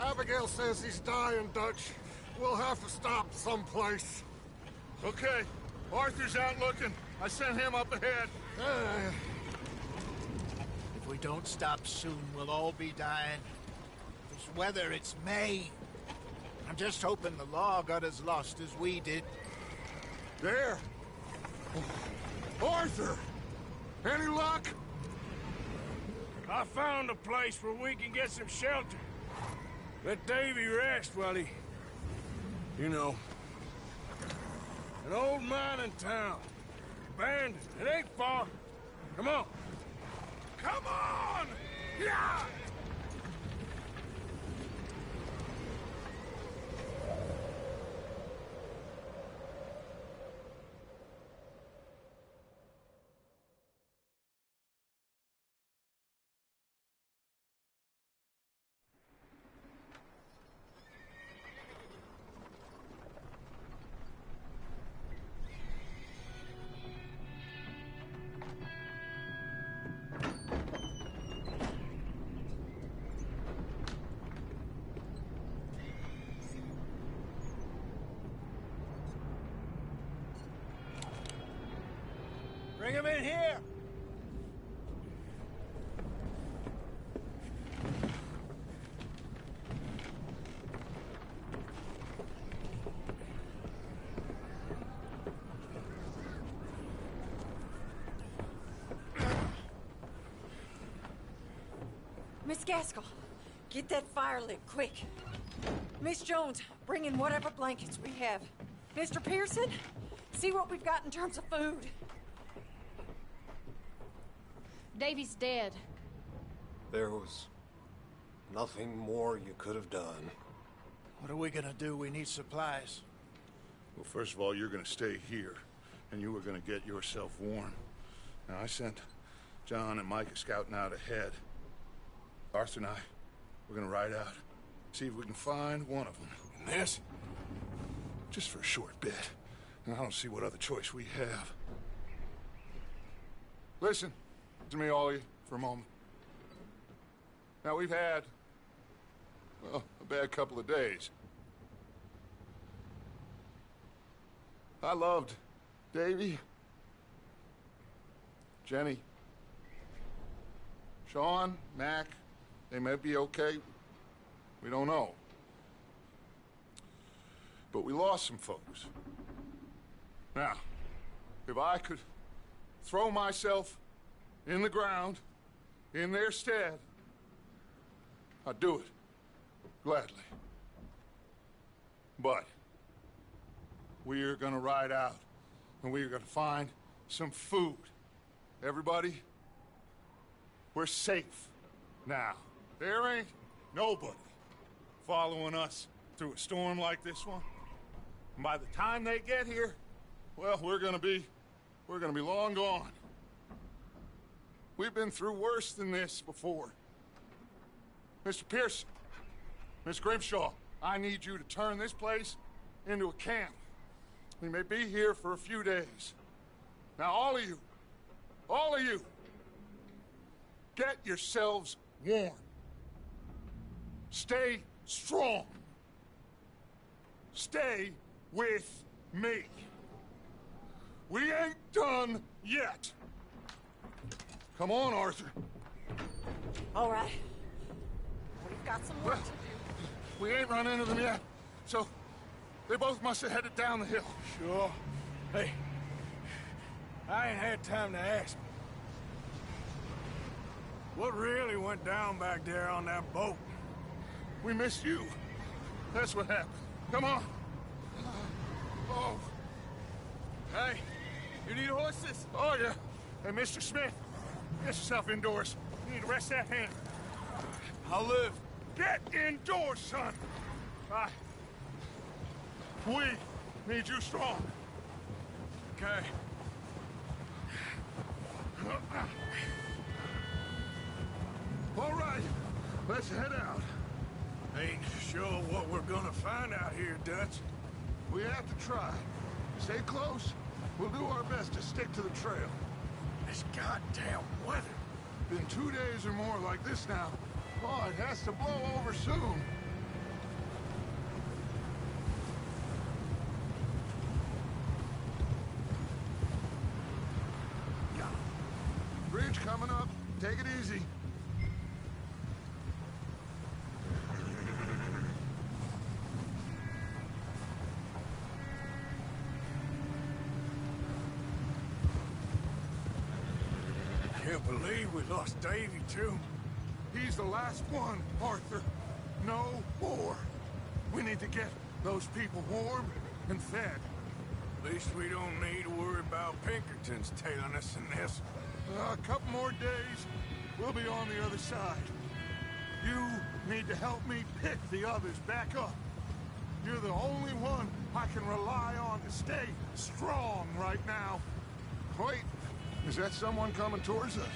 Abigail says he's dying, Dutch. We'll have to stop someplace. Okay. Arthur's out looking. I sent him up ahead. If we don't stop soon, we'll all be dying. This weather, it's May. I'm just hoping the law got as lost as we did. There! Arthur! Any luck? I found a place where we can get some shelter. Let Davy rest while he... You know. An old mining town. Abandoned. It ain't far. Come on. Come on! Yeah! Bring him in here! Miss Gaskell, get that fire lit, quick. Miss Jones, bring in whatever blankets we have. Mr. Pearson, see what we've got in terms of food. Davy's dead. There was nothing more you could have done. What are we gonna do? We need supplies. Well, first of all, you're gonna stay here, and you were gonna get yourself warm. Now, I sent John and Micah scouting out ahead. Arthur and I, we're gonna ride out, see if we can find one of them. And this? Just for a short bit. And I don't see what other choice we have. Listen to me, all of you, for a moment. Now, we've had, well, a bad couple of days. I loved Davy, Jenny, Sean, Mac. They may be okay. We don't know. But we lost some folks. Now, if I could throw myself in the ground in their stead, I'd do it gladly. But we are gonna ride out, and we are gonna find some food. Everybody, we're safe now. There ain't nobody following us through a storm like this one. And by the time they get here, well, we're gonna be long gone. We've been through worse than this before. Mr. Pearson, Miss Grimshaw, I need you to turn this place into a camp. We may be here for a few days. Now, all of you, get yourselves warm. Stay strong. Stay with me. We ain't done yet. Come on, Arthur. All right. We've got some work to do. We ain't run into them yet, so they both must have headed down the hill. Sure. Hey, I ain't had time to ask. What really went down back there on that boat? We missed you. That's what happened. Come on. Oh. Hey, you need horses? Oh, yeah. Hey, Mr. Smith, get yourself indoors. You need to rest that hand. I'll live. Get indoors, son. We need you strong. Okay. All right, let's head out. Ain't sure what we're gonna find out here, Dutch. We have to try. Stay close. We'll do our best to stick to the trail. This goddamn weather. Been 2 days or more like this now. Oh, it has to blow over soon. it easy. Can't believe we lost Davy, too. He's the last one, Arthur. No more. We need to get those people warm and fed. At least we don't need to worry about Pinkertons tailing us in this. A couple more days, we'll be on the other side. You need to help me pick the others back up. You're the only one I can rely on to stay strong right now. Wait, is that someone coming towards us?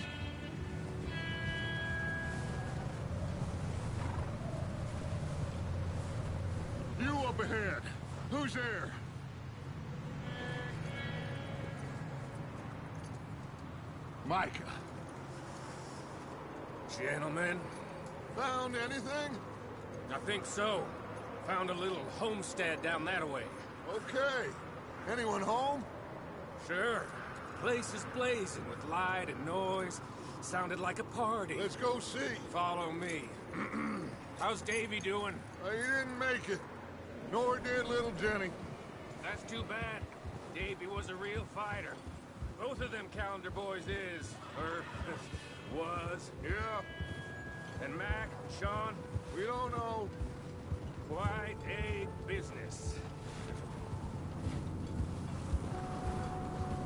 You up ahead. Who's there? Micah. Gentlemen, Found anything? I think so. Found a little homestead down that way. Okay. Anyone home? Sure. Place is blazing with light and noise. Sounded like a party. Let's go see. Follow me. How's Davy doing? He didn't make it. Nor did little Jenny. That's too bad. Davy was a real fighter. Both of them calendar boys is, or was. Yeah, And Mac, Sean, we don't know. quite a business.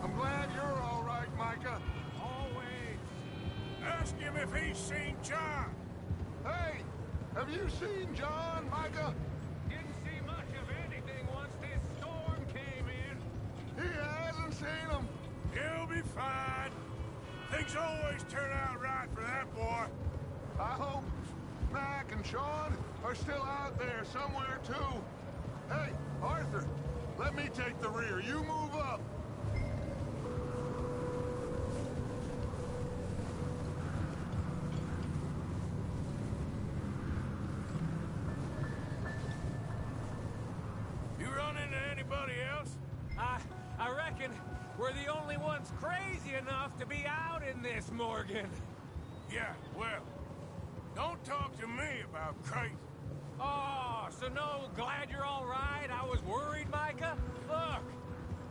I'm glad you're all right, Micah. Always. Ask him if he's seen John. Hey, have you seen John, Micah? Didn't see much of anything once this storm came in. He hasn't seen him. He'll be fine. Things always turn out right for that boy. I hope Mac and Sean are still out there somewhere, too. Hey, Arthur, let me take the rear. You move up. You run into anybody else? I reckon we're the only ones crazy enough to be out in this, Morgan. Yeah, well, don't talk to me about crazy. Oh, so no, glad you're all right. I was worried, Micah. Look,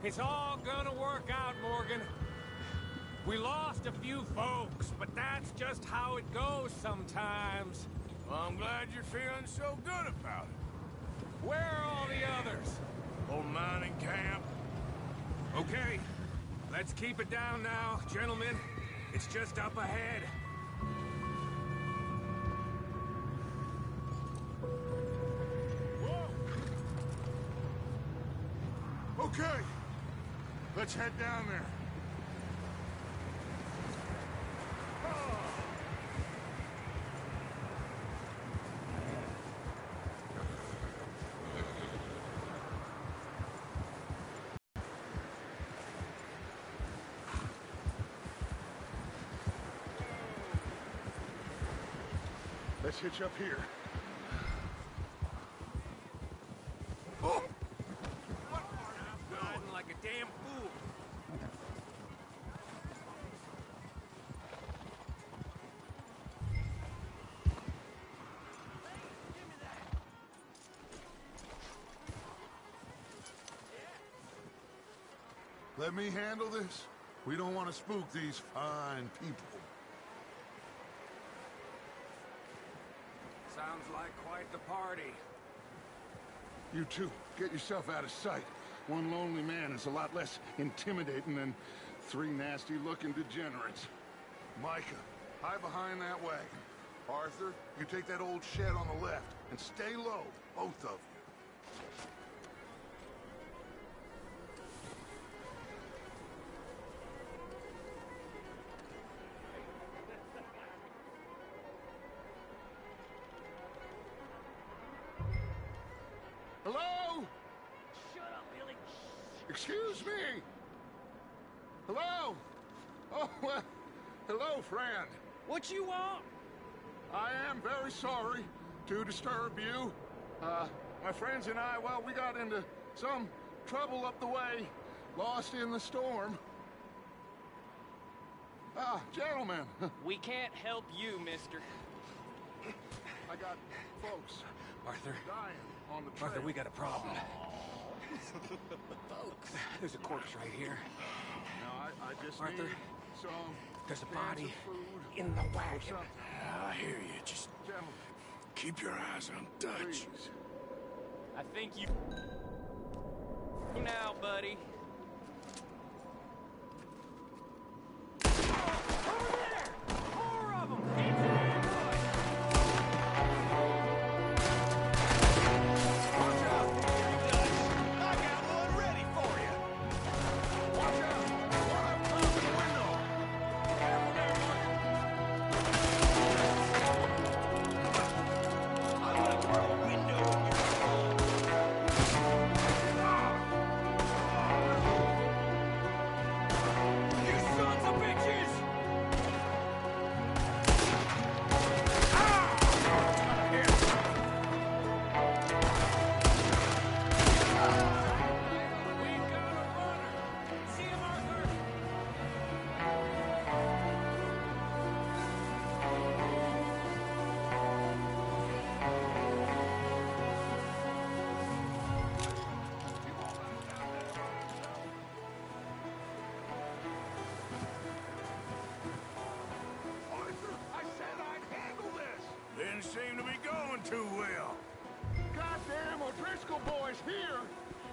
it's all gonna work out, Morgan. We lost a few folks, but that's just how it goes sometimes. Well, I'm glad you're feeling so good about it. Where are all the others? Old mining camp. Okay, let's keep it down now, gentlemen. It's just up ahead. Okay, let's head down there. Let's hitch up here. Oh! Riding like a damn fool. Let me handle this. We don't want to spook these fine people. Sounds like quite the party. You two, get yourself out of sight. One lonely man is a lot less intimidating than three nasty-looking degenerates. Micah, hide behind that wagon. Arthur, you take that old shed on the left, and stay low, both of you. Hello? Shut up, Billy. Excuse me? Hello? Oh, well, hello, friend. What you want? I am very sorry to disturb you. My friends and I, well, we got into some trouble up the way, lost in the storm. Gentlemen. We can't help you, mister. I got folks Arthur, dying on the trail. Arthur, we got a problem. There's a corpse right here. No, I just Arthur, need some there's a cans body of food in the or wagon. something. I hear you. Just Gentlemen, keep your eyes on Dutch. please. I think you... Now, buddy. Over there! More of them! Into the ambush! Watch out! I got one ready for you! Watch out! One up top of the window! Careful there, Marcus! I'm gonna throw a window in your skull! You sons of bitches! We've got a runner! See him, Arthur? Arthur, I said I'd handle this! Didn't seem to be going too well. Goddamn O'Driscoll boys here!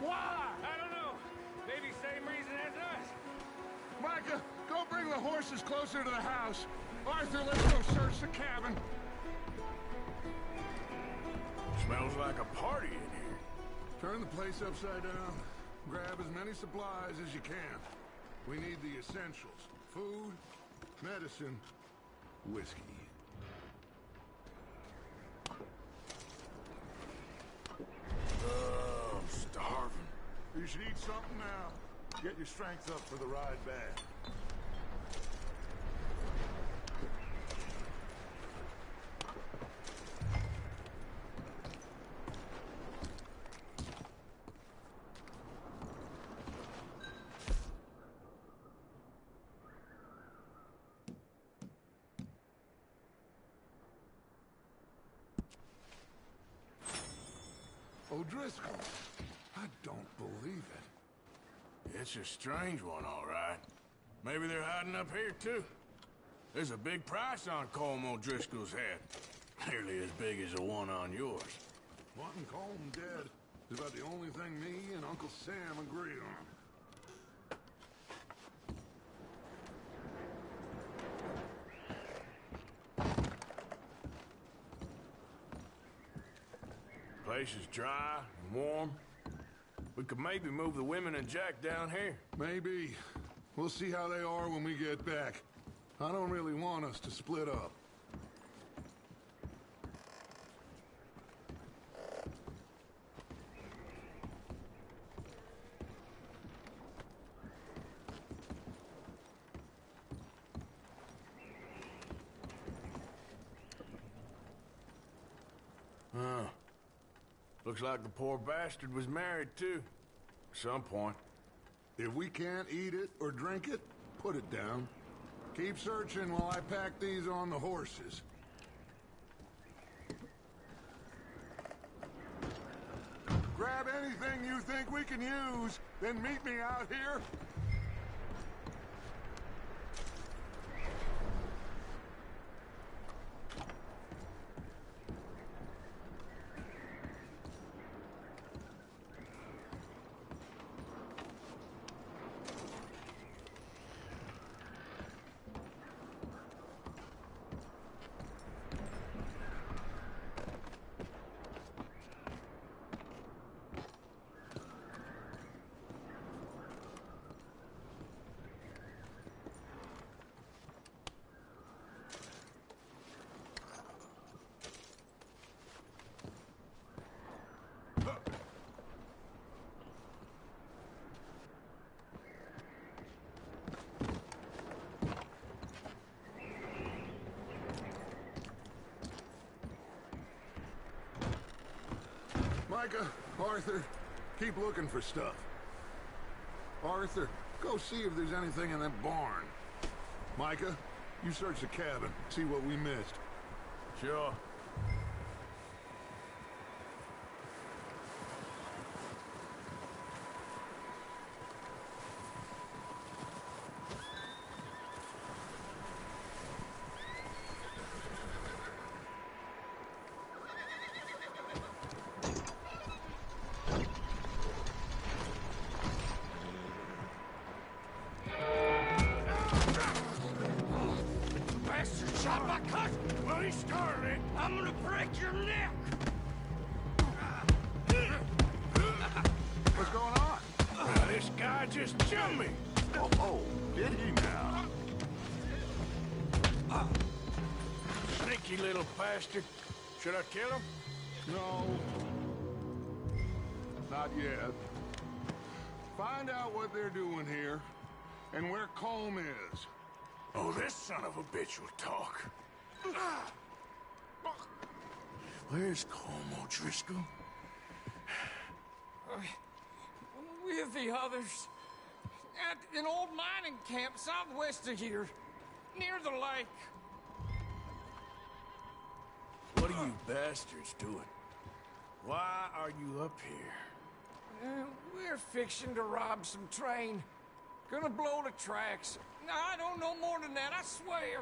Why? I don't know. Maybe same reason as us. Micah, go bring the horses closer to the house. Arthur, let's go search the cabin. Smells like a party in here. Turn the place upside down. Grab as many supplies as you can. We need the essentials. Food, medicine, whiskey. I'm starving. You should eat something now. Get your strength up for the ride back. O'Driscoll, I don't believe it. It's a strange one, all right. Maybe they're hiding up here, too. There's a big price on Colm O'Driscoll's head. Nearly as big as the one on yours. Wanting Colm dead is about the only thing me and Uncle Sam agree on. Place is dry and warm. We could maybe move the women and Jack down here. Maybe. We'll see how they are when we get back. I don't really want us to split up. Huh. Looks like the poor bastard was married, too. At some point. If we can't eat it or drink it, put it down. Keep searching while I pack these on the horses. Grab anything you think we can use, then meet me out here. Micah, Arthur, keep looking for stuff. Arthur, go see if there's anything in that barn. Micah, you search the cabin, see what we missed. Sure. Shot my cousin! Well, he started it. I'm gonna break your neck! What's going on? This guy just jumped me. Oh, did he now? Sneaky little bastard. Should I kill him? No. Not yet. Find out what they're doing here, and where Colm is. Oh, this son of a bitch will talk. Where's Colm O'Driscoll? With the others. At an old mining camp southwest of here. Near the lake. What are you bastards doing? Why are you up here? We're fixing to rob some train. Gonna blow the tracks. I don't know more than that, I swear.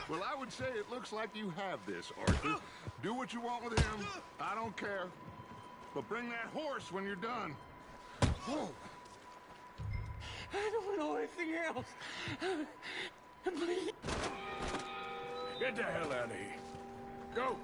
Well, I would say it looks like you have this, Arthur. Do what you want with him. I don't care. But bring that horse when you're done. Whoa. I don't know anything else. Please. Get the hell out of here. Go.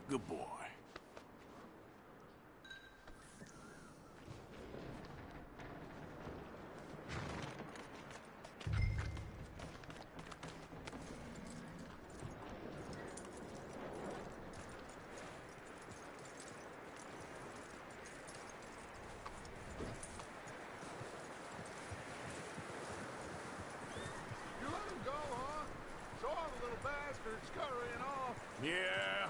Good boy. You let him go, huh? Saw the little bastard scurrying off. Yeah.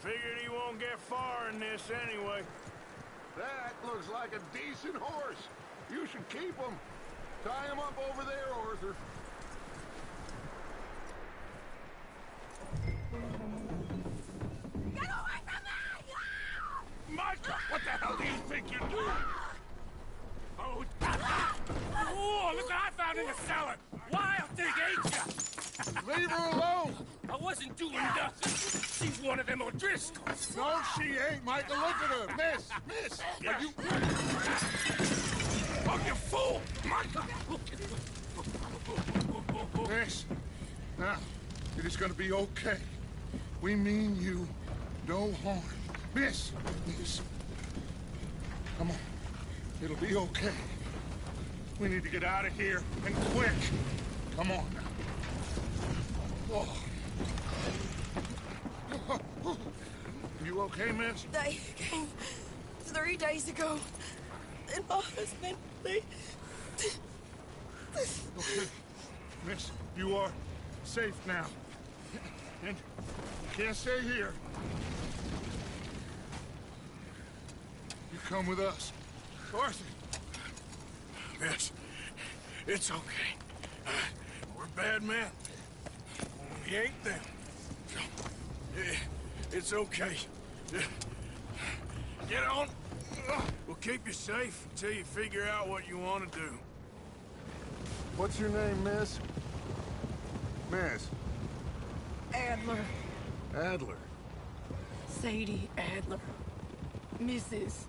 Figured he won't get far in this anyway. That looks like a decent horse. You should keep him. Tie him up over there, Arthur. Get away from me! Micah, what the hell do you think you're doing? Oh, look what I found in the cellar! Wild thing, ain't ya? Leave her alone! I wasn't doing nothing. She's one of them O'Driscolls. No, she ain't, Micah. Look at her. Miss, are you... Oh, you fool! Micah! Miss, now, it is gonna be okay. We mean you no harm. Miss, come on. It'll be okay. We need to get out of here, and quick. Come on now. Oh. You okay, miss? They came 3 days ago. And my husband, they... Okay. Miss, you are safe now. And you can't stay here. You come with us. Arthur. Miss, it's okay. We're bad men. We ain't them. It's okay. Get on. We'll keep you safe until you figure out what you want to do. What's your name, miss? Miss. Adler. Adler. Sadie Adler. Mrs.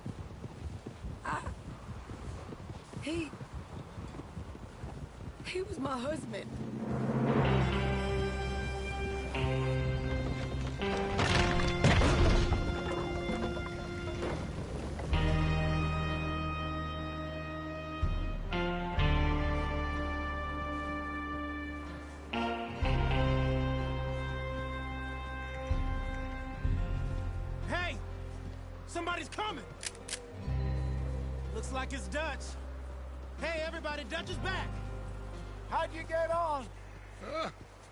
He was my husband. Somebody's coming! Looks like it's Dutch. Hey, everybody, Dutch is back! How'd you get on?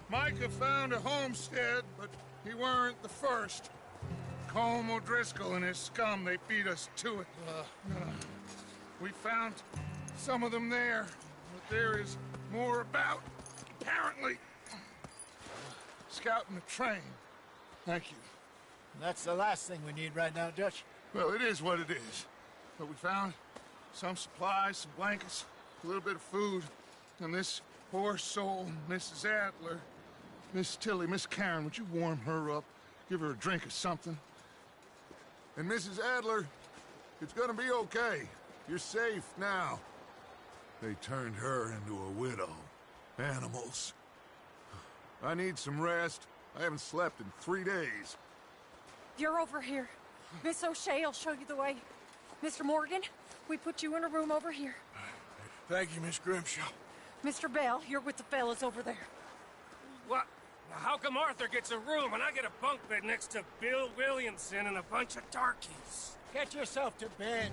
Micah found a homestead, but he weren't the first. Colm O'Driscoll and his scum, they beat us to it. We found some of them there, but there is more about, apparently. Scouting the train. Thank you. That's the last thing we need right now, Dutch. Well, it is what it is. But we found some supplies, some blankets, a little bit of food, and this poor soul, Mrs. Adler, Miss Tilly, Miss Karen, would you warm her up? Give her a drink or something? And Mrs. Adler, it's gonna be okay. You're safe now. They turned her into a widow. Animals. I need some rest. I haven't slept in 3 days. You're over here. Miss O'Shea will show you the way. Mr. Morgan, we put you in a room over here. Thank you, Miss Grimshaw. Mr. Bell, you're with the fellas over there. What? How come Arthur gets a room and I get a bunk bed next to Bill Williamson and a bunch of darkies? Get yourself to bed.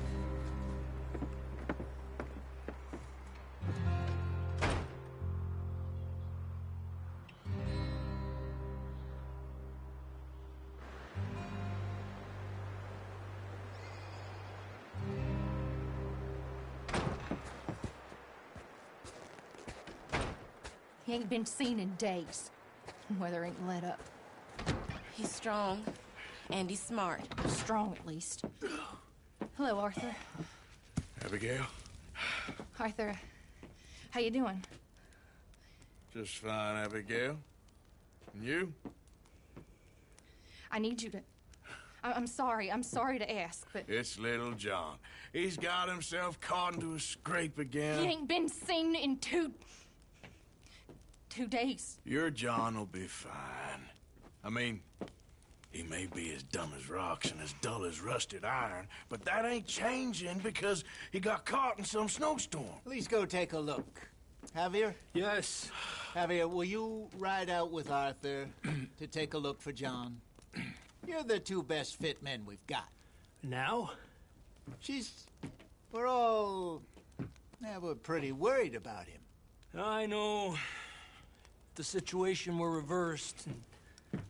He ain't been seen in days. Weather ain't let up. He's strong, and he's smart. Strong, at least. Hello, Arthur. Abigail? Arthur, how you doing? Just fine, Abigail. And you? I need you to... I'm sorry to ask, but... It's little John. He's got himself caught into a scrape again. He ain't been seen in 2 days. Your John will be fine. I mean, he may be as dumb as rocks and as dull as rusted iron, but that ain't changing because he got caught in some snowstorm. Please go take a look. Javier? Yes. Javier, will you ride out with Arthur to take a look for John? You're the 2 best fit men we've got. Now? We're all... Yeah, we're pretty worried about him. I know. The situation were reversed, and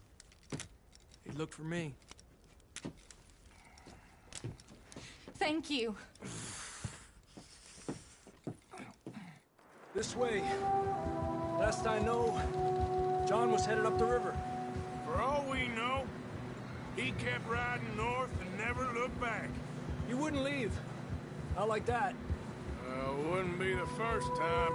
he'd look for me. Thank you. This way. Last I know, John was headed up the river. For all we know, he kept riding north and never looked back. He wouldn't leave. Not like that. Wouldn't be the first time.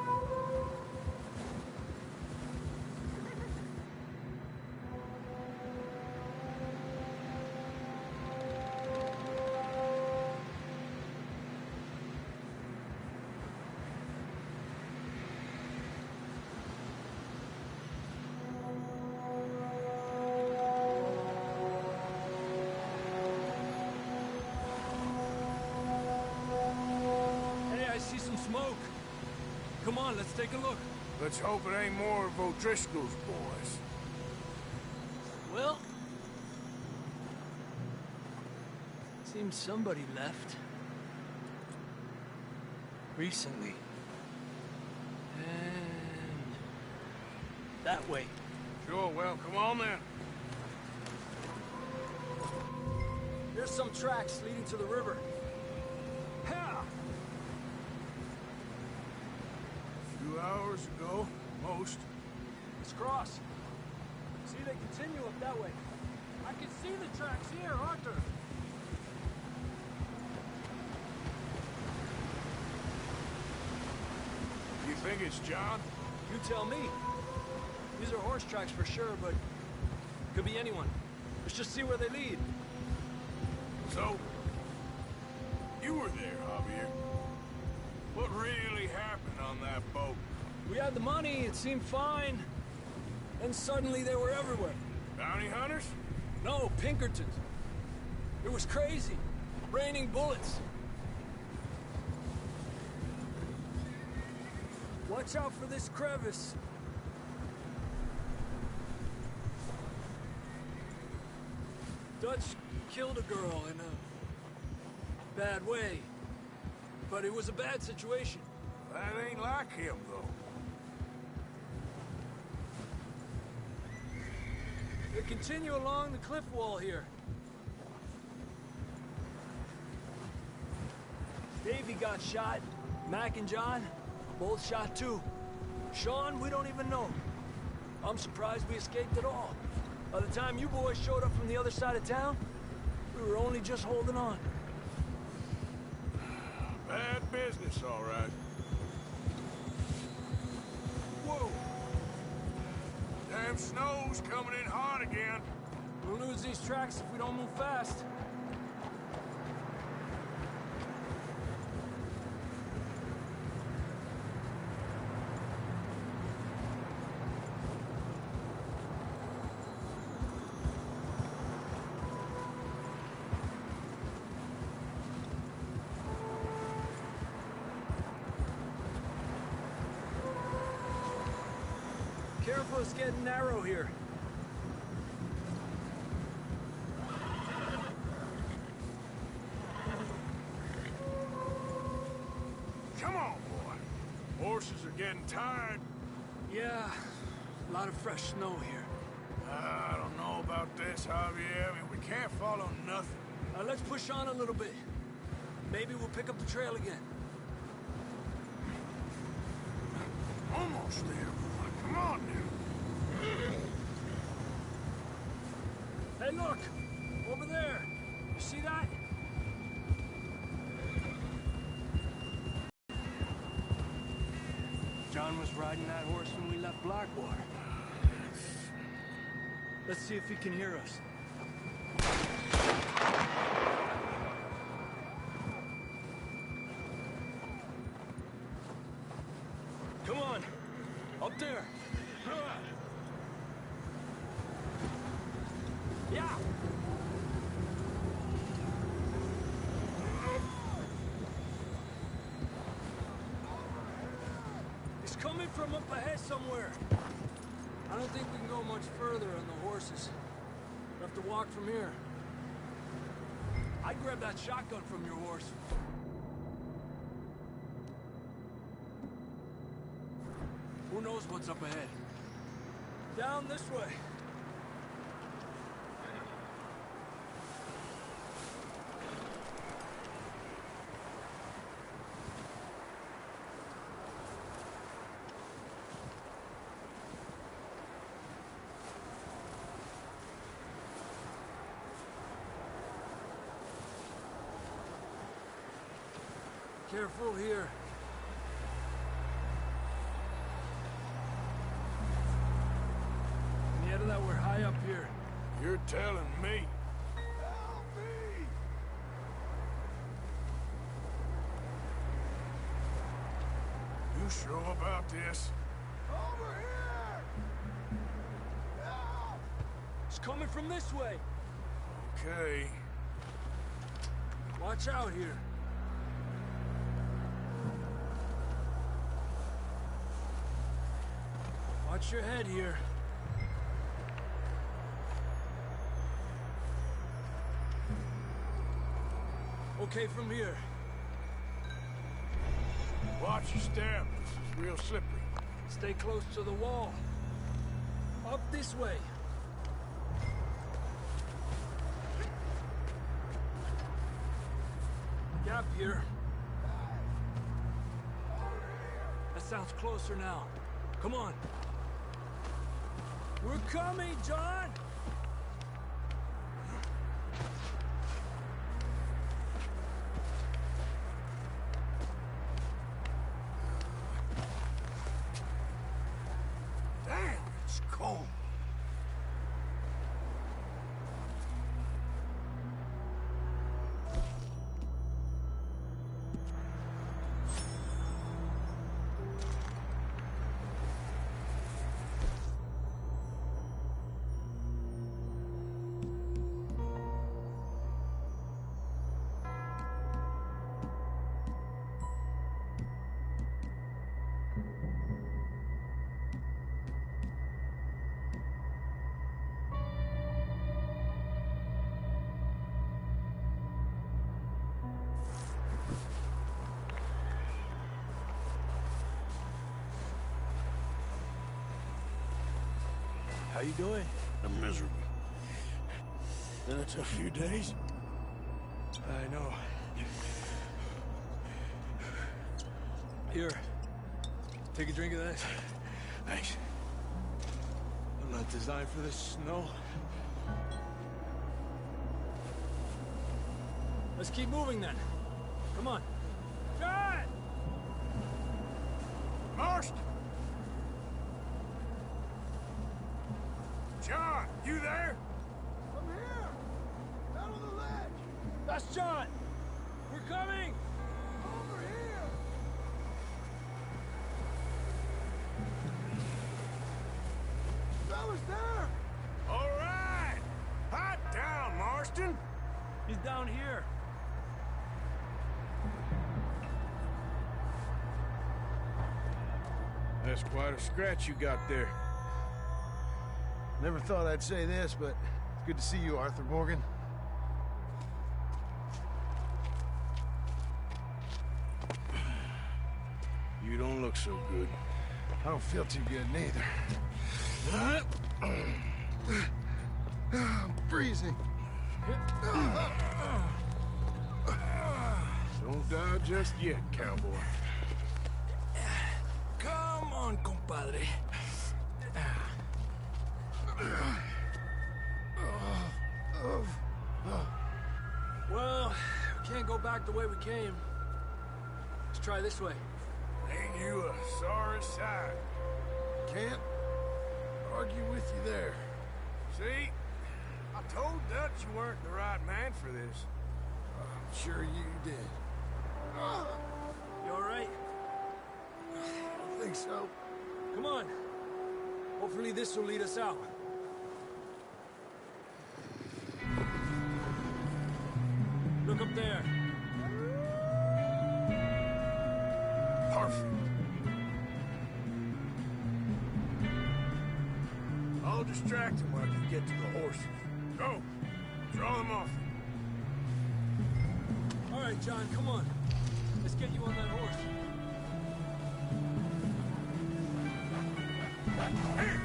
Smoke. Come on, let's take a look. Let's hope it ain't more of O'Driscoll's boys. Well, seems somebody left. Recently. And that way. Sure, well, come on then. There's some tracks leading to the river. Ha! 2 hours ago, most. Let's cross. See, they continue up that way. I can see the tracks here, Arthur. You think it's John? You tell me. These are horse tracks for sure, but could be anyone. Let's just see where they lead. So, you were there, Javier. What really happened on that boat? We had the money, it seemed fine. Then suddenly they were everywhere. Bounty hunters? No, Pinkertons. It was crazy. Raining bullets. Watch out for this crevice. Dutch killed a girl and bad way. But it was a bad situation. That ain't like him, though. They continue along the cliff wall here. Davey got shot. Mac and John, both shot too. Sean, we don't even know. I'm surprised we escaped at all. By the time you boys showed up from the other side of town, we were only just holding on. Bad business, all right. Whoa! Damn snow's coming in hard again. We'll lose these tracks if we don't move fast. Careful, it's getting narrow here. Come on, boy. Horses are getting tired. Yeah, a lot of fresh snow here. I don't know about this, Javier. I mean, we can't follow nothing. Let's push on a little bit. Maybe we'll pick up the trail again. Almost there, boy. Come on now. Hey, look! Over there! You see that? John was riding that horse when we left Blackwater. Let's see if he can hear us. Come on! Up there! Yeah! He's coming from up ahead somewhere. I don't think we can go much further on the horses. We'll have to walk from here. I'd grab that shotgun from your horse. Who knows what's up ahead? Down this way. Careful here. Nieta, that we're high up here. You're telling me. Help me! You sure about this? Over here! Help! It's coming from this way. Okay. Watch out here. Watch your head here. Okay, from here. Watch your step. This is real slippery. Stay close to the wall. Up this way. Gap here. That sounds closer now. Come on. We're coming, John! Damn, it's cold. How you doing? I'm miserable. Been a tough few days. I know. Here. Take a drink of this. Thanks. I'm not designed for this snow. Let's keep moving then. Come on. John! Marston! John, you there? I'm here! Down on the ledge! That's John! We're coming! Over here! Fella's there! All right! Hot down, Marston! He's down here. That's quite a scratch you got there. Never thought I'd say this, but it's good to see you, Arthur Morgan. You don't look so good. I don't feel too good neither. I'm freezing. Don't die just yet, cowboy. Come on, compadre. Well, we can't go back the way we came. Let's try this way. Ain't you a sorry sight? Can't argue with you there. See? I told Dutch you weren't the right man for this. I'm sure you did. You all right? I don't think so. Come on. Hopefully this will lead us out. Look up there. Perfect. I'll distract him while you get to the horses. Go. Draw them off. All right, John, come on. Let's get you on that horse. Here.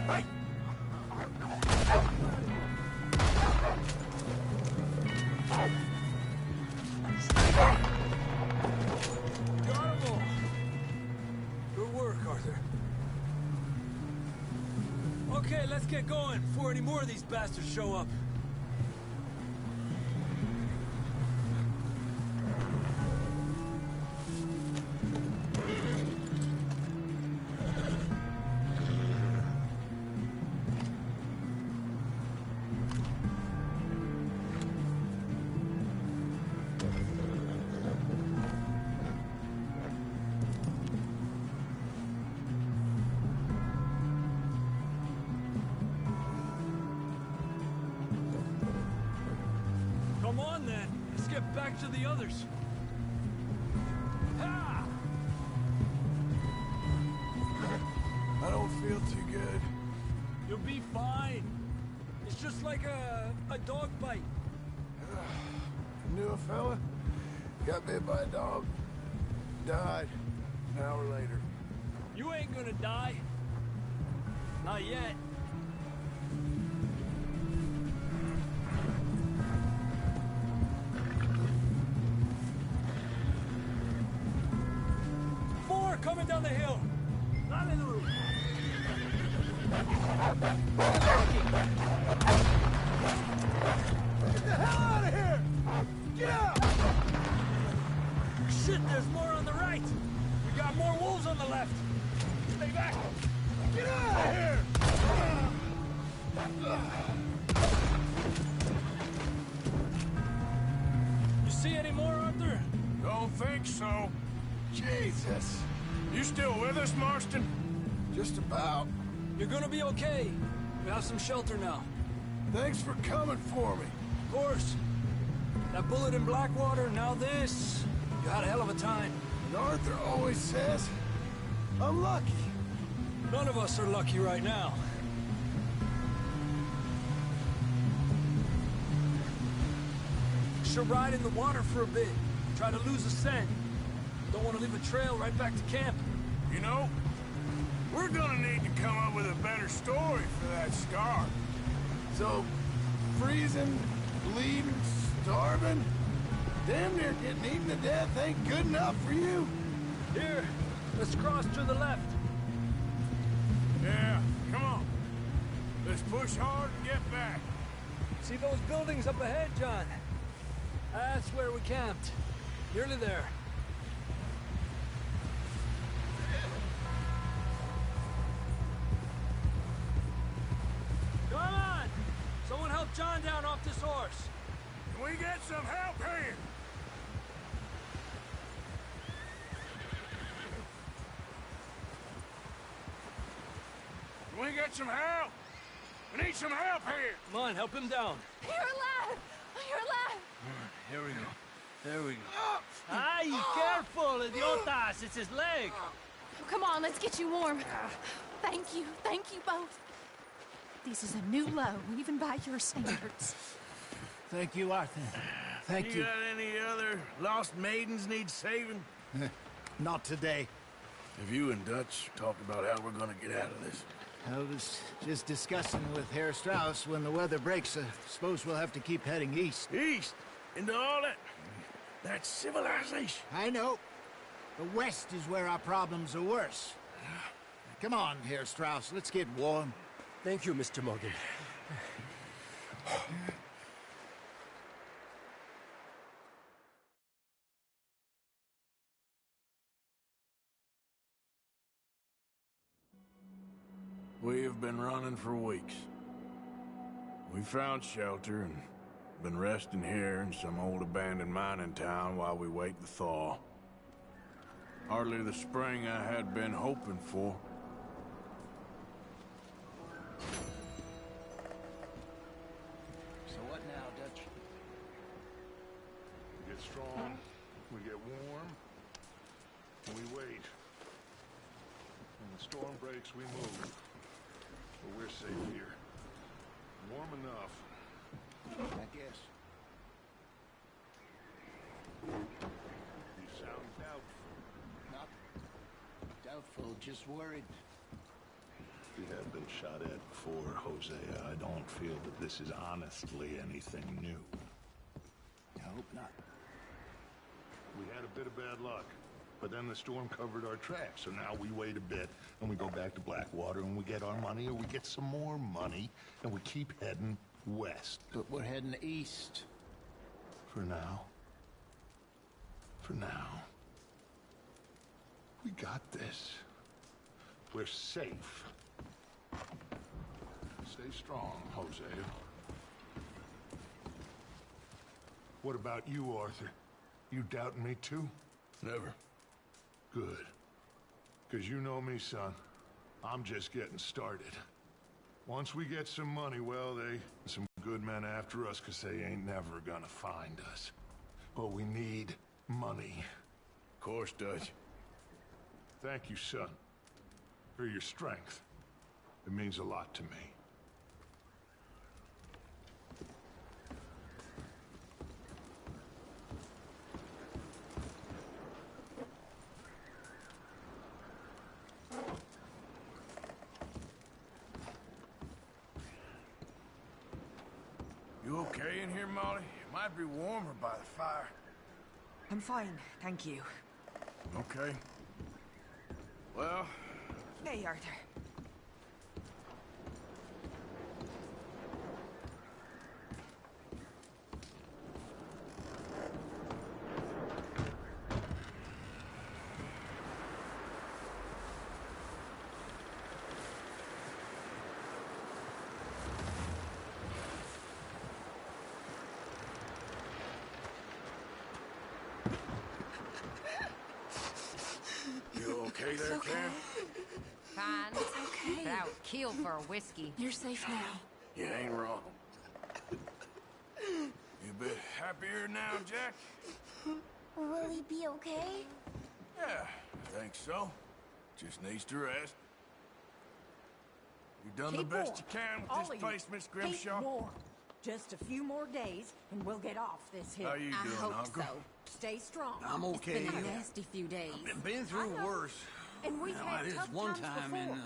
Hey. Got 'em all. Good work, Arthur. Okay, let's get going before any more of these bastards show up. Come on, then. Let's get back to the others. Ha! I don't feel too good. You'll be fine. It's just like a dog bite. Knew a fella, got bit by a dog, died an hour later. You ain't gonna die. Not yet. Four coming down the hill. Dale duro. Get the hell out of here! Get out! Shit, there's more on the right. We got more wolves on the left. Stay back. Get out of here! You see any more, Arthur? Don't think so. Jesus. You still with us, Marston? Just about. You're gonna be okay. We have some shelter now. Thanks for coming for me. Of course. That bullet in Blackwater, now this. You had a hell of a time. And Arthur always says, I'm lucky. None of us are lucky right now. Should ride in the water for a bit. Try to lose the scent. Don't want to leave a trail right back to camp. You know, We're gonna need to come up with a better story for that scar. So, freezing, bleeding, starving, damn near getting eaten to death ain't good enough for you? Here, let's cross to the left. Yeah, come on. Let's push hard and get back. See those buildings up ahead, John? That's where we camped. Nearly there. Come on! Someone help John down off this horse. Can we get some help here? Can we get some help? We need some help here. Come on, help him down. You're alive! You're alive! Here we go. There we go. Ay, careful, idiotas! It's his leg. Come on, let's get you warm. Thank you both. This is a new low, even by your standards. Thank you, Arthur. Thank you. Got any other lost maidens need saving? Not today. Have you and Dutch talked about how we're gonna get out of this? I was just discussing with Herr Strauss when the weather breaks. I suppose we'll have to keep heading east. East? Into all that civilization? I know. The west is where our problems are worse. Come on, Herr Strauss, let's get warm. Thank you, Mr. Morgan. We have been running for weeks. We found shelter and been resting here in some old abandoned mining town while we wait the thaw. Hardly the spring I had been hoping for. So what now, Dutch? We get strong, we get warm, and we wait. When the storm breaks, we move. But we're safe here. Warm enough. I guess. You sound doubtful. Not doubtful, just worried. We have been shot at before, Hosea. I don't feel that this is honestly anything new. I hope not. We had a bit of bad luck, but then the storm covered our tracks, so now we wait a bit, and we go back to Blackwater, and we get our money, or we get some more money, and we keep heading west. But we're heading east. For now. For now. We got this. We're safe. Stay strong, Hosea. What about you, Arthur? You doubting me too? Never. Good. Because you know me, son. I'm just getting started. Once we get some money, well, some good men after us, because they ain't never gonna find us. But we need money. Of course, Dutch. Thank you, son, for your strength. It means a lot to me. You okay in here, Molly? It might be warmer by the fire. I'm fine, thank you. Okay. Well... Hey, Arthur. Okay there, Cam? Fine. It's okay. But I would kill for a whiskey. You're safe now. You ain't wrong. You a bit happier now, Jack? Will he be okay? Yeah, I think so. Just needs to rest. You done Keep the best warm. you can with All this of place, you. Miss Grimshaw? Keep warm. Just a few more days, and we'll get off this hill. How you doing, I hope Uncle? so. Stay strong. I'm okay. It's been a nasty few days. Been through worse. And we've Now, had that is tough one times time before. in,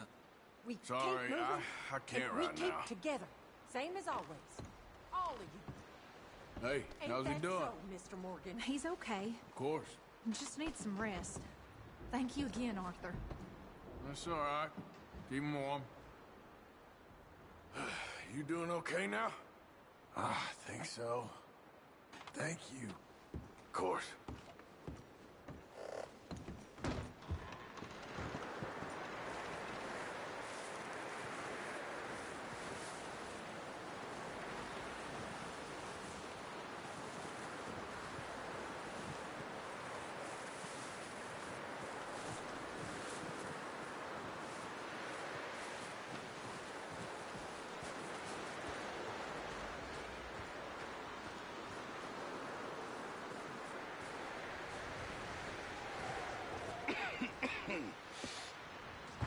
We Sorry, keep moving, I can't and right we keep now. together. Same as always. All of you. Hey, Ain't how's he that doing? so, Mr. Morgan? He's okay. Of course. He just needs some rest. Thank you again, Arthur. That's all right. Keep him warm. You doing okay now? I think so. Thank you. Of course.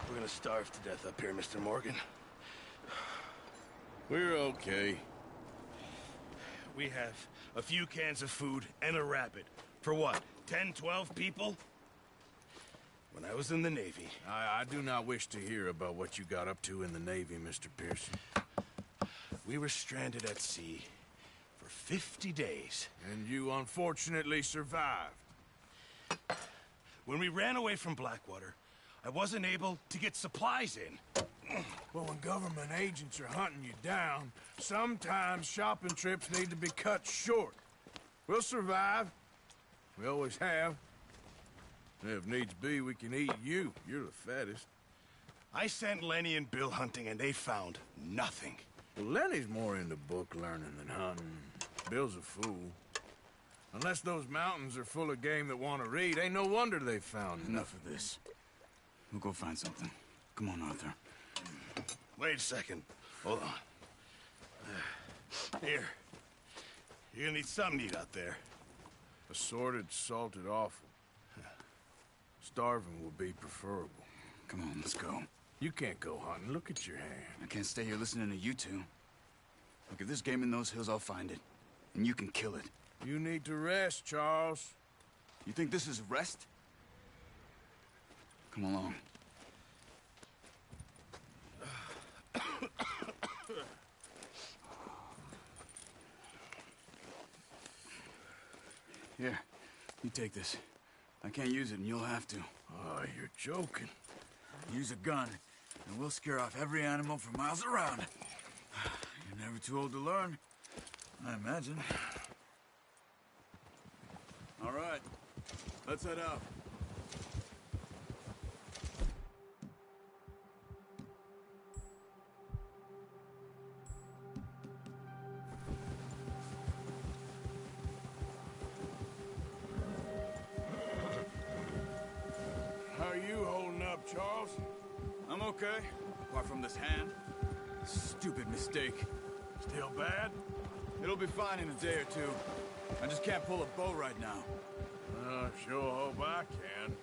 We're gonna starve to death up here, Mr. Morgan. We're okay. We have a few cans of food and a rabbit. For what, 10, 12 people? When I was in the Navy... I do not wish to hear about what you got up to in the Navy, Mr. Pearson. We were stranded at sea for 50 days. And you unfortunately survived. When we ran away from Blackwater, I wasn't able to get supplies in. Well, when government agents are hunting you down, sometimes shopping trips need to be cut short. We'll survive. We always have. If needs be, we can eat you. You're the fattest. I sent Lenny and Bill hunting, and they found nothing. Well, Lenny's more into book learning than hunting. Bill's a fool. Unless those mountains are full of game that want to read, ain't no wonder they found Enough of this. We'll go find something. Come on, Arthur. Wait a second. Hold on. Here. You're gonna need something to eat out there. Assorted, salted offal. Starving would be preferable. Come on, let's go. You can't go hunting. Look at your hand. I can't stay here listening to you two. Look, if there's game in those hills, I'll find it. And you can kill it. You need to rest, Charles. You think this is rest? Come along. Here, you take this. I can't use it, and you'll have to. Oh, you're joking. Use a gun, and we'll scare off every animal for miles around. You're never too old to learn, I imagine. All right, let's head out. How are you holding up, Charles? I'm okay, apart from this hand. Stupid mistake. Still bad? It'll be fine in a day or two. I just can't pull a bow right now. Sure hope I can.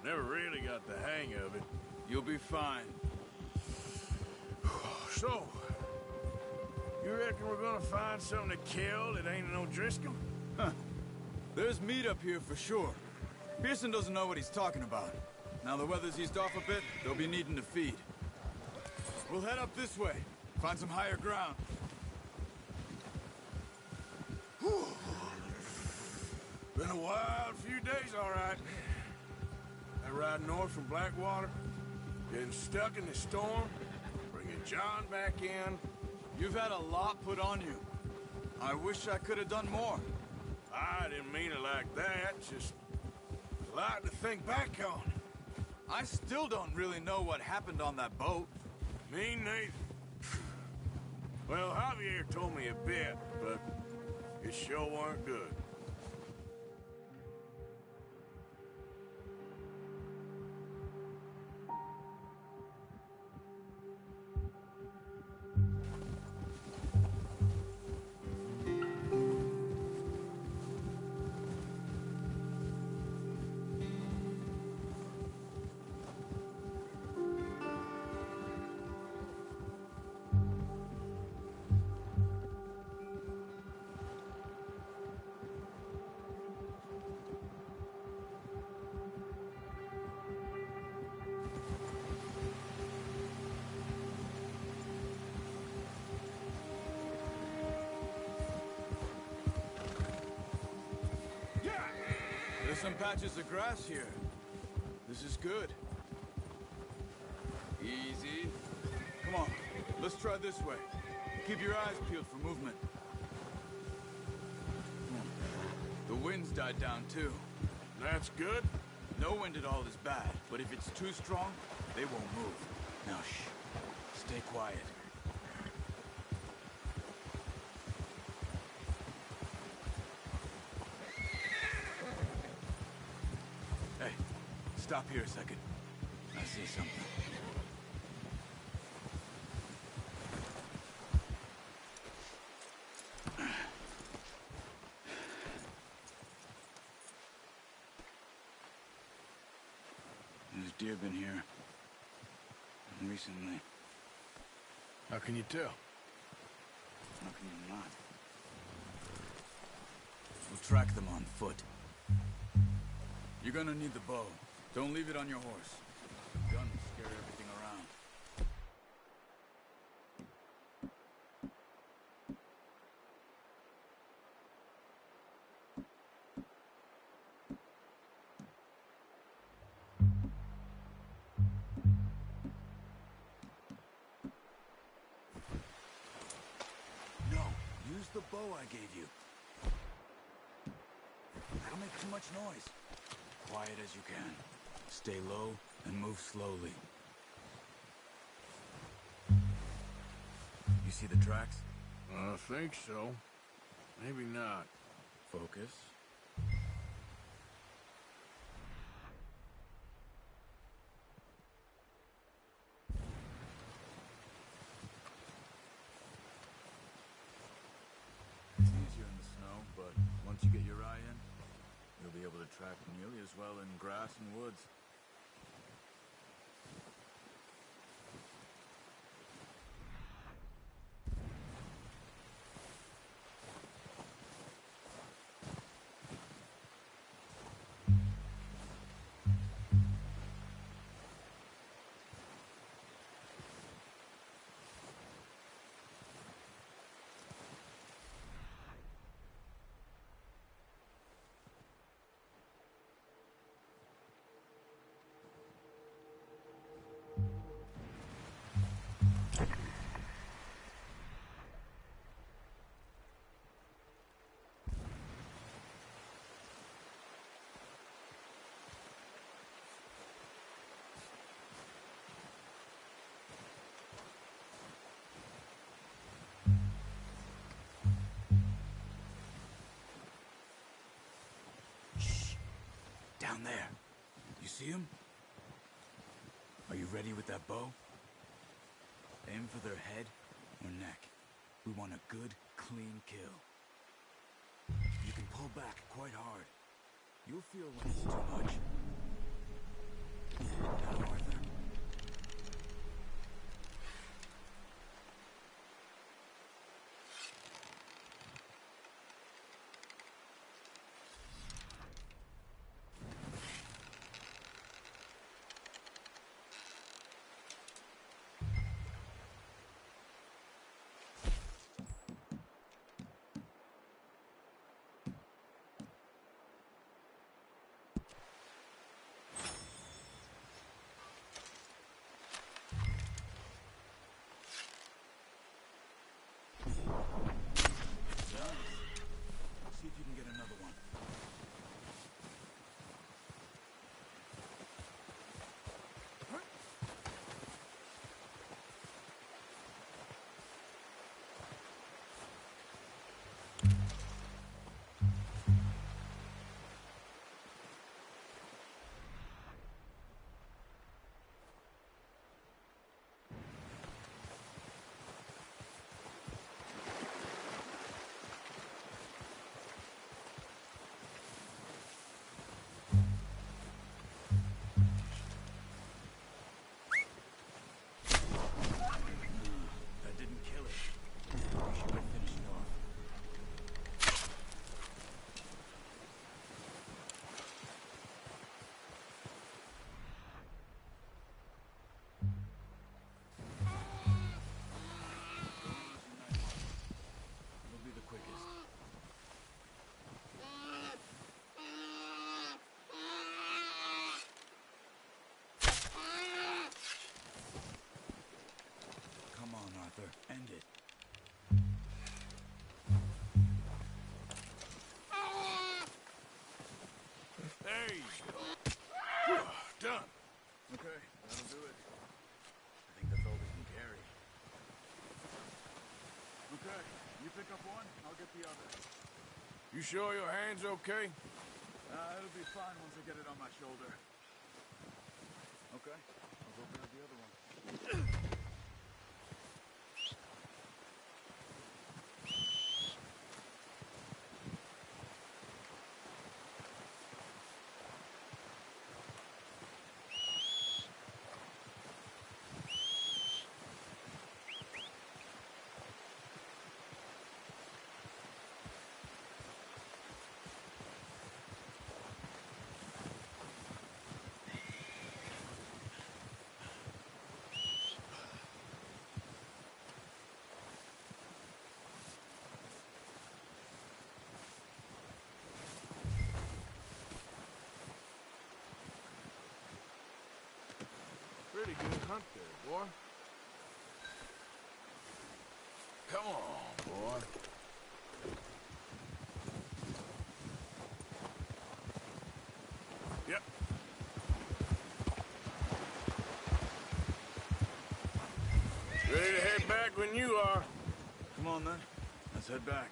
Never really got the hang of it. You'll be fine. So, you reckon we're gonna find something to kill that ain't no Driscoll? Huh. There's meat up here for sure. Pearson doesn't know what he's talking about. Now the weather's eased off a bit, they'll be needing to feed. We'll head up this way, find some higher ground. Whew. Been a wild few days, all right. I ride north from Blackwater, getting stuck in the storm, bringing John back in. You've had a lot put on you. I wish I could have done more. I didn't mean it like that, just a lot to think back on. I still don't really know what happened on that boat. Me neither. Well, Javier told me a bit, but it sure weren't good. some patches of grass here. This is good. Easy. Come on, let's try this way. Keep your eyes peeled for movement. The wind's died down too. That's good. No wind at all is bad, but if it's too strong, they won't move. Now shh. Stay quiet. Hey, stop here a second. I see something. There's deer been here. Recently. How can you tell? How can you not? We'll track them on foot. You're gonna need the bow. Don't leave it on your horse. The gun will scare everything around. No, use the bow I gave you. That'll make too much noise. Quiet as you can. Stay low and move slowly. You see the tracks? I think so. Maybe not. Focus. It's easier in the snow, but once you get your eye in, you'll be able to track nearly as well in grass and woods. Down there. You see him? Are you ready with that bow? Aim for their head or neck. We want a good, clean kill. You can pull back quite hard. You'll feel when it's too much. Now, Arthur. See if you can get another one. Done. Okay, that'll do it. I think that's all we can carry. Okay, you pick up one, I'll get the other. You sure your hand's okay? It'll be fine once I get it on my shoulder. Okay, I'll go grab the other one. Pretty good hunt there, boy. Come on, boy. Yep. Ready to head back when you are. Come on, then. Let's head back.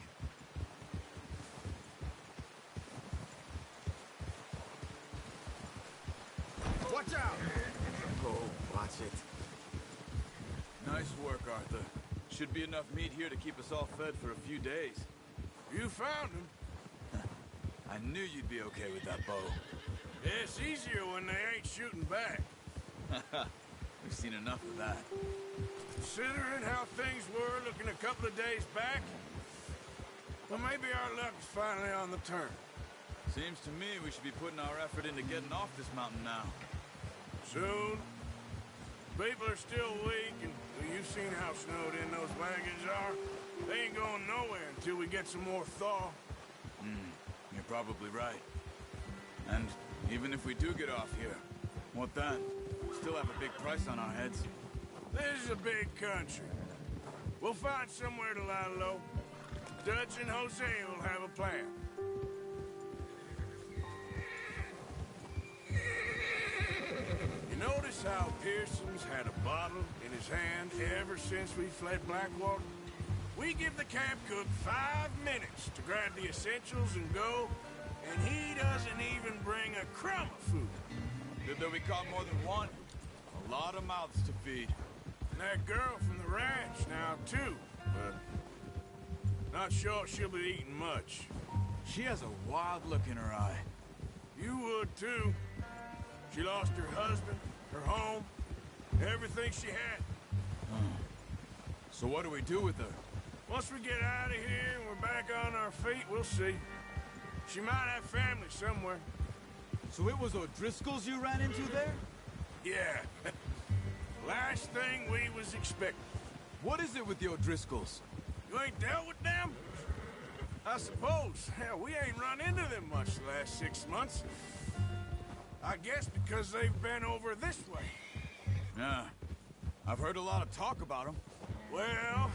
Watch out! Oh, watch it. Nice work, Arthur. Should be enough meat here to keep us all fed for a few days. You found him. I knew you'd be okay with that bow. It's easier when they ain't shooting back. We've seen enough of that. Considering how things were looking a couple of days back, well, maybe our luck is finally on the turn. Seems to me we should be putting our effort into getting off this mountain now. Soon. People are still weak, and well, you've seen how snowed in those wagons are. They ain't going nowhere until we get some more thaw. You're probably right. And even if we do get off here, what then? Still have a big price on our heads. This is a big country. We'll find somewhere to lie low. Dutch and Jose will have a plan. You notice how Pearson's had a bottle in his hand ever since we fled Blackwater? We give the camp cook 5 minutes to grab the essentials and go, and he doesn't even bring a crumb of food. Good that we caught more than one. A lot of mouths to feed. And that girl from the ranch now, too, but not sure she'll be eating much. She has a wild look in her eye. You would, too. She lost her husband, her home, everything she had. So what do we do with her? Once we get out of here and we're back on our feet, we'll see. She might have family somewhere. So it was O'Driscoll's you ran into there? Yeah. Last thing we was expecting. What is it with the O'Driscolls? You ain't dealt with them? I suppose. Hell, we ain't run into them much the last 6 months. I guess because they've been over this way. Yeah. I've heard a lot of talk about them. Well,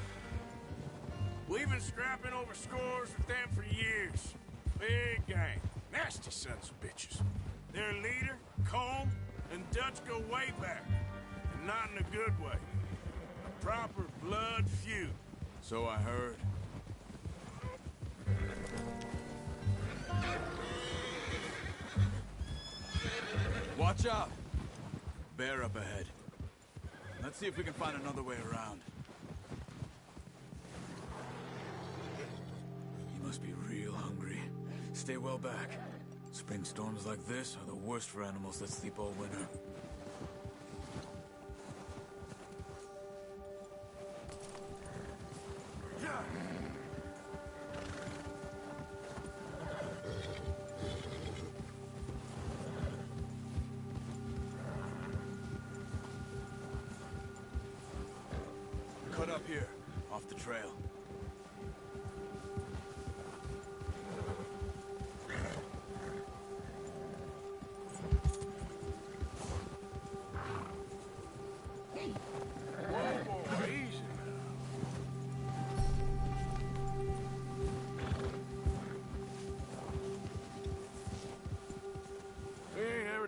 we've been scrapping over scores with them for years. Big gang. Nasty sons of bitches. Their leader, Combe, and Dutch go way back. And not in a good way. A proper blood feud. So I heard. Watch out! Bear up ahead. Let's see if we can find another way around. He must be real hungry. Stay well back. Spring storms like this are the worst for animals that sleep all winter. Cut up here, off the trail. Whoa, easy now.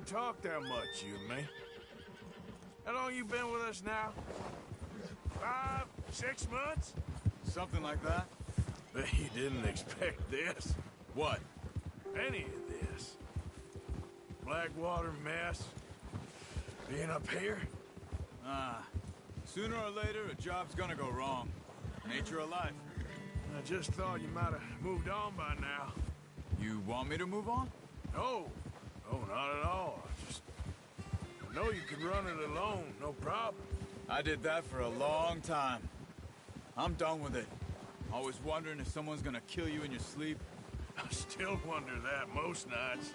talk that much, you and me. How long you been with us now? 5, 6 months? Something like that. Bet you didn't expect this. What? Any of this. Blackwater mess. Being up here? Sooner or later, a job's gonna go wrong. Nature of life. I just thought you might have moved on by now. You want me to move on? No. No, not at all. I know you can run it alone, no problem. I did that for a long time. I'm done with it. Always wondering if someone's gonna kill you in your sleep. I still wonder that most nights.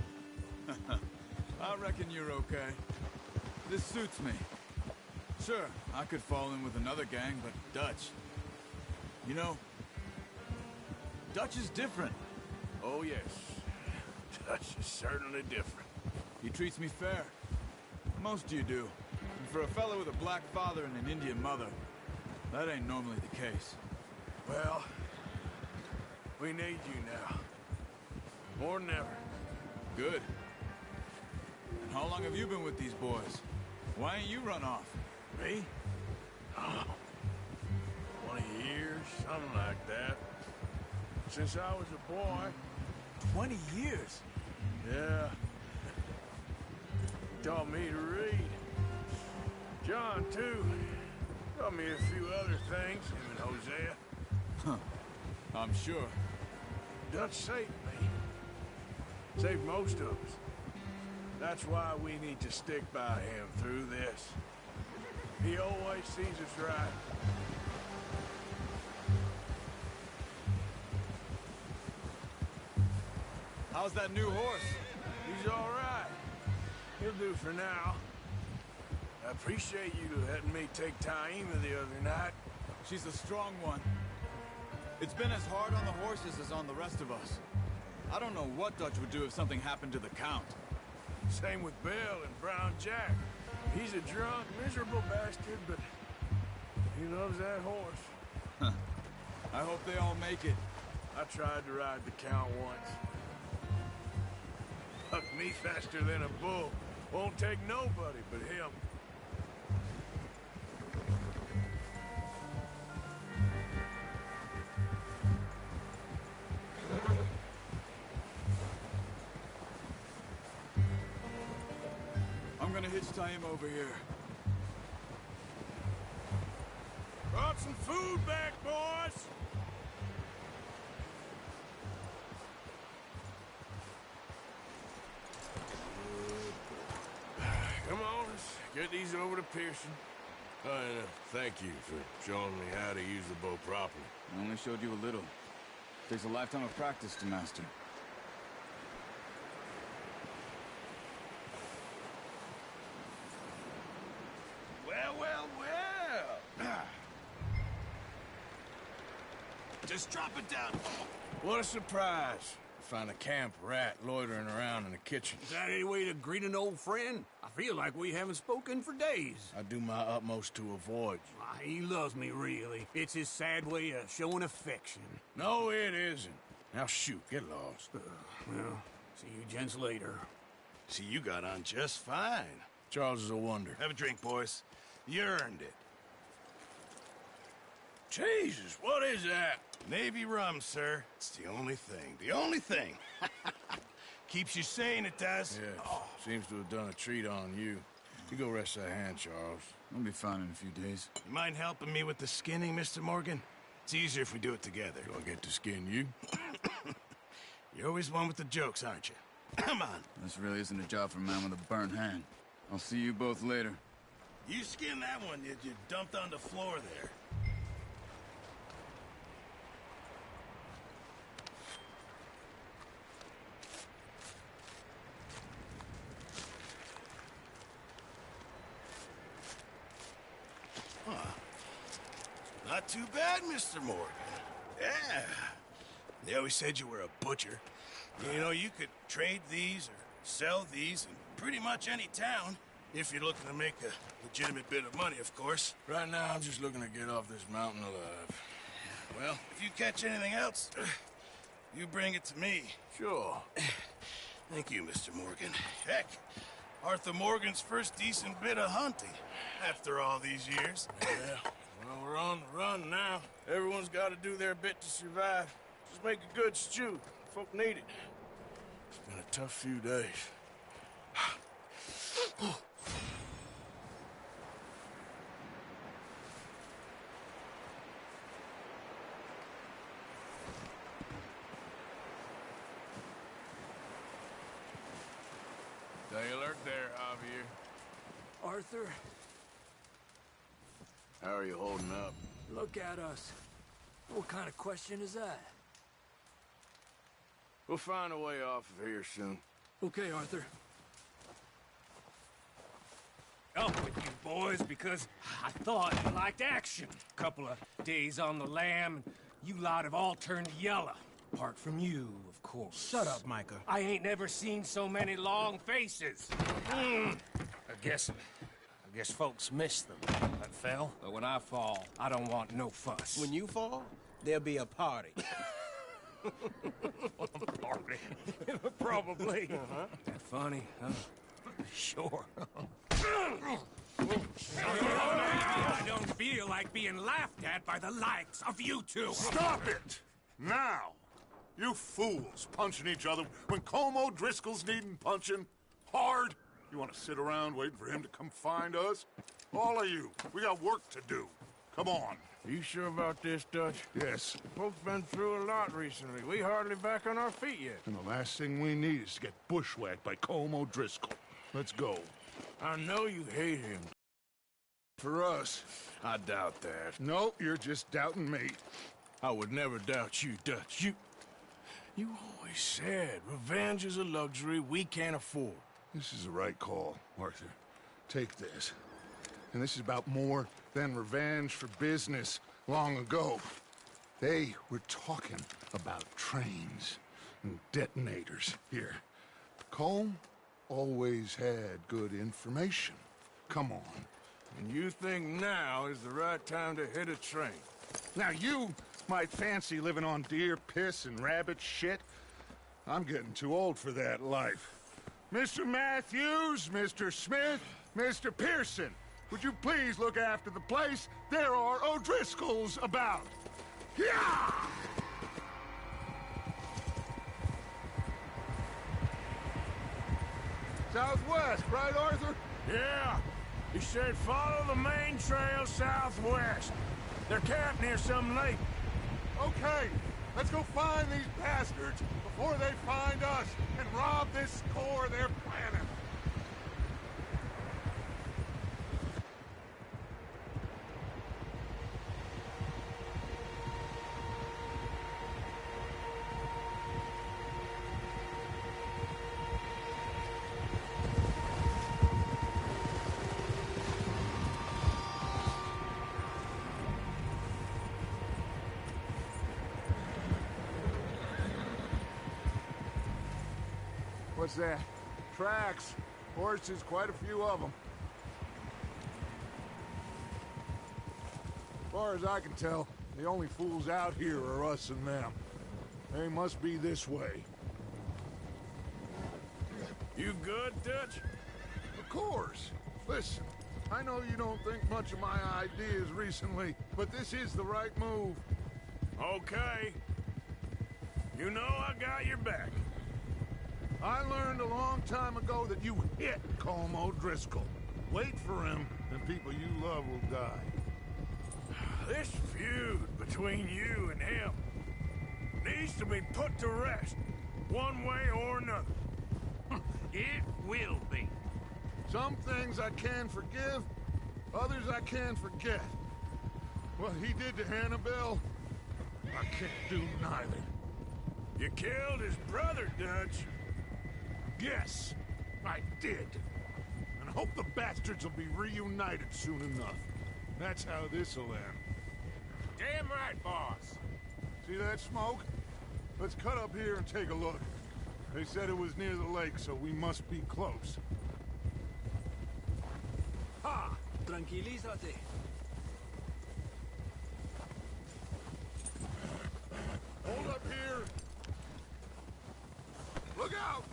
I reckon you're okay. This suits me. Sure, I could fall in with another gang, but Dutch... You know, Dutch is different. Oh, yes. Dutch is certainly different. He treats me fair. Most of you do. And for a fellow with a black father and an Indian mother, that ain't normally the case. Well, we need you now. More than ever. Good. And how long have you been with these boys? Why ain't you run off? Me? Oh, 20 years, something like that. Since I was a boy. 20 years? Yeah. He taught me to read. John, too. Taught me a few other things, him and Hosea. Huh. I'm sure. Dutch saved me. Saved most of us. That's why we need to stick by him through this. He always sees us right. How's that new horse? He's all right. He'll do for now. I appreciate you letting me take Taima the other night. She's a strong one. It's been as hard on the horses as on the rest of us. I don't know what Dutch would do if something happened to the Count. Same with Bill and Brown Jack. He's a drunk, miserable bastard, but he loves that horse. I hope they all make it. I tried to ride the Count once. Bucked me faster than a bull. Won't take nobody but him. I'm gonna hitch Taima over here. Brought some food back, boys! Come on, let's get these over to Pearson. And thank you for showing me how to use the bow properly. I only showed you a little. Takes a lifetime of practice to master. Well, well, well! Just drop it down. What a surprise. Find a camp rat loitering around in the kitchen. Is that any way to greet an old friend? I feel like we haven't spoken for days. I do my utmost to avoid you. Why, he loves me, really. It's his sad way of showing affection. No, it isn't. Now shoot, get lost. Well, see you gents later. See, you got on just fine. Charles is a wonder. Have a drink, boys. You earned it. Jesus, what is that? Navy rum, sir. It's the only thing. The only thing. Keeps you sane, it does. Yeah, seems to have done a treat on you. You go rest that hand, Charles. I'll be fine in a few days. You mind helping me with the skinning, Mr. Morgan? It's easier if we do it together. Do I get to skin you? You're always one with the jokes, aren't you? Come on. This really isn't a job for a man with a burnt hand. I'll see you both later. You skin that one that you dumped on the floor there. Not too bad, Mr. Morgan. Yeah. They always said you were a butcher. You know, you could trade these or sell these in pretty much any town, if you're looking to make a legitimate bit of money, of course. Right now, I'm just looking to get off this mountain alive. Well, if you catch anything else, you bring it to me. Sure. Thank you, Mr. Morgan. Heck, Arthur Morgan's first decent bit of hunting after all these years. Yeah, well, we're on the run now. Everyone's got to do their bit to survive. Just make a good stew. Folk need it. It's been a tough few days. Stay alert there, Javier. Arthur, How are you holding up? look at us. What kind of question is that? We'll find a way off of here soon. Okay, Arthur. Up with you boys because I thought you liked action. Couple of days on the lam, and you lot have all turned yellow. Apart from you, of course. Shut up, Micah. I ain't never seen so many long faces. I guess folks miss them. That fell. But when I fall, I don't want no fuss. When you fall, there'll be a party. Party. Probably. That funny, huh? Sure. I don't feel like being laughed at by the likes of you two. Stop it! Now! You fools punching each other when Colm O'Driscoll's needing punching. Hard! You want to sit around waiting for him to come find us? All of you, we got work to do. Come on. You sure about this, Dutch? Yes. Folks been through a lot recently. We hardly back on our feet yet. And the last thing we need is to get bushwhacked by Colm O'Driscoll. Let's go. I know you hate him. For us. I doubt that. No, you're just doubting me. I would never doubt you, Dutch. You always said revenge is a luxury we can't afford. This is the right call, Arthur. Take this. And this is about more than revenge for business long ago. They were talking about trains and detonators here. Colm always had good information. Come on. And you think now is the right time to hit a train? Now you might fancy living on deer piss and rabbit shit. I'm getting too old for that life. Mr. Matthews, Mr. Smith, Mr. Pearson, would you please look after the place? There are O'Driscolls about. Yeah! Southwest, right, Arthur? Yeah. He said follow the main trail southwest. They're camped near some lake. Okay, let's go find these bastards before they find us and rob this core they're planning. What's that? Tracks. Horses, quite a few of them. As far as I can tell, the only fools out here are us and them. They must be this way. You good, Dutch? Of course. Listen, I know you don't think much of my ideas recently, but this is the right move. Okay. You know I got your back. I learned a long time ago that you hit Colm O'Driscoll. Wait for him, and people you love will die. This feud between you and him needs to be put to rest, one way or another. It will be. Some things I can forgive, others I can forget. What he did to Annabelle, I can't do neither. You killed his brother, Dutch. Yes, I did. And I hope the bastards will be reunited soon enough. That's how this'll end. Damn right, boss. See that smoke? Let's cut up here and take a look. They said it was near the lake, so we must be close. Ha! Tranquilízate. Hold up here! Look out!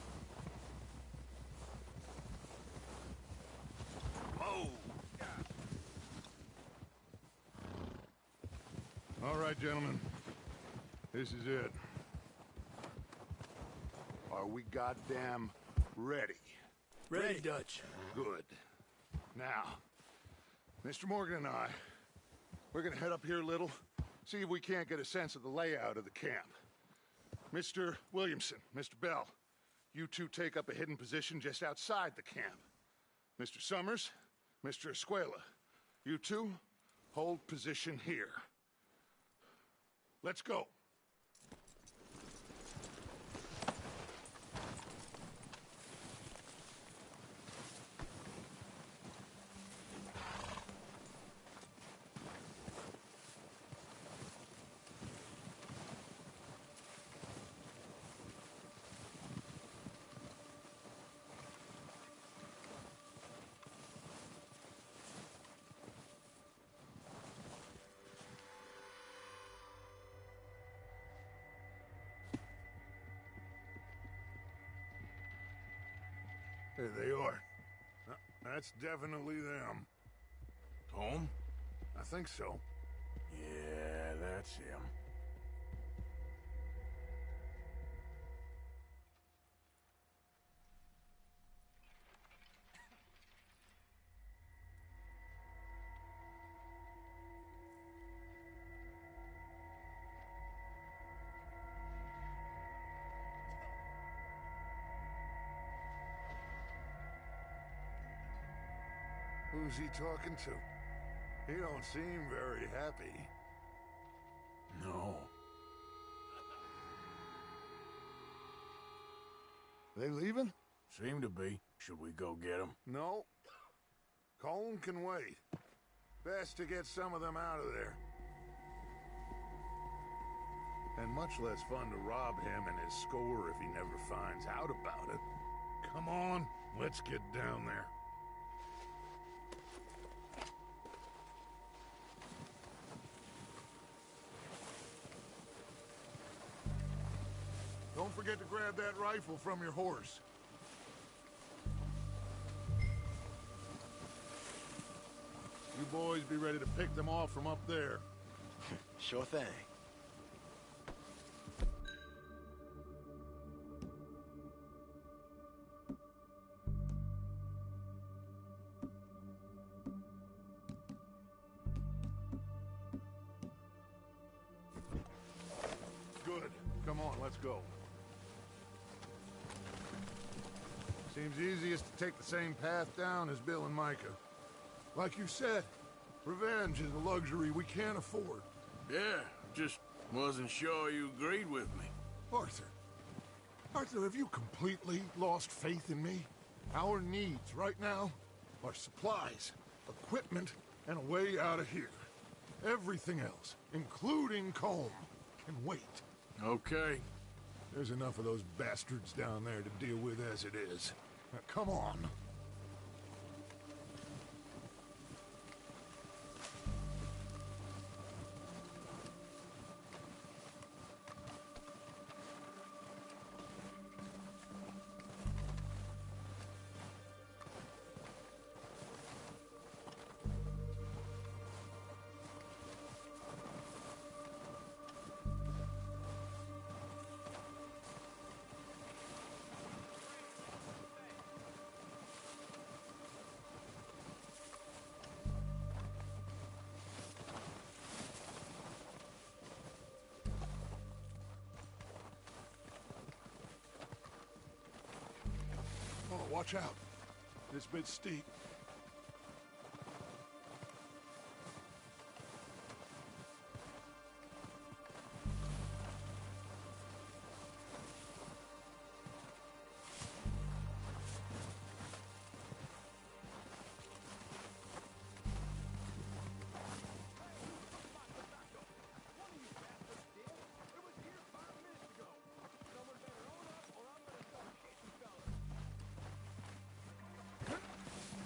right, gentlemen. This is it. Are we goddamn ready? Ready, Dutch. Good. Now, Mr. Morgan and I, we're gonna head up here a little, see if we can't get a sense of the layout of the camp. Mr. Williamson, Mr. Bell, you two take up a hidden position just outside the camp. Mr. Summers, Mr. Escuela, you two hold position here. Let's go. There they are. That's definitely them. Home? I think so. Yeah, that's him. Who's he talking to? He don't seem very happy. No. They leaving? Seem to be. Should we go get them? No. Colin can wait. Best to get some of them out of there. And much less fun to rob him and his score if he never finds out about it. Come on, let's get down there. Don't forget to grab that rifle from your horse. You boys be ready to pick them off from up there. Sure thing. Good. Come on, let's go. Seems easiest to take the same path down as Bill and Micah. Like you said, revenge is a luxury we can't afford. Yeah, just wasn't sure you agreed with me. Arthur, have you completely lost faith in me? Our needs right now are supplies, equipment, and a way out of here. Everything else, including Colm, can wait. Okay. There's enough of those bastards down there to deal with as it is. Now, come on. Oh, watch out. This bit's steep.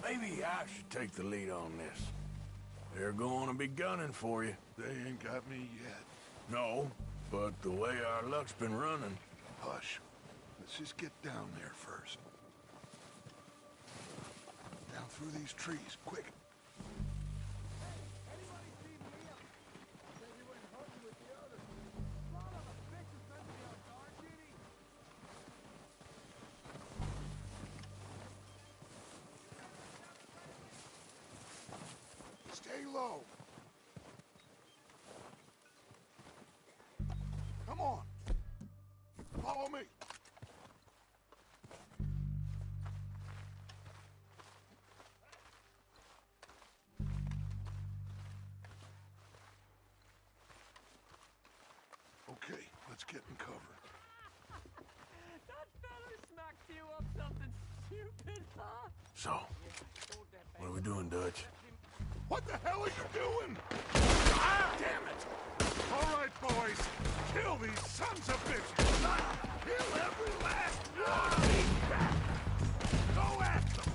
Maybe I should take the lead on this. They're going to be gunning for you. They ain't got me yet. No, but the way our luck's been running... Hush. Let's just get down there first. Down through these trees, quick. low. Come on. Follow me. Okay, let's get in cover. That fella smacked you up something stupid, huh? So, what are we doing, Dutch? What the hell are you doing? Ah, damn it! All right, boys. Kill these sons of bitches. Kill every last one. Go at them.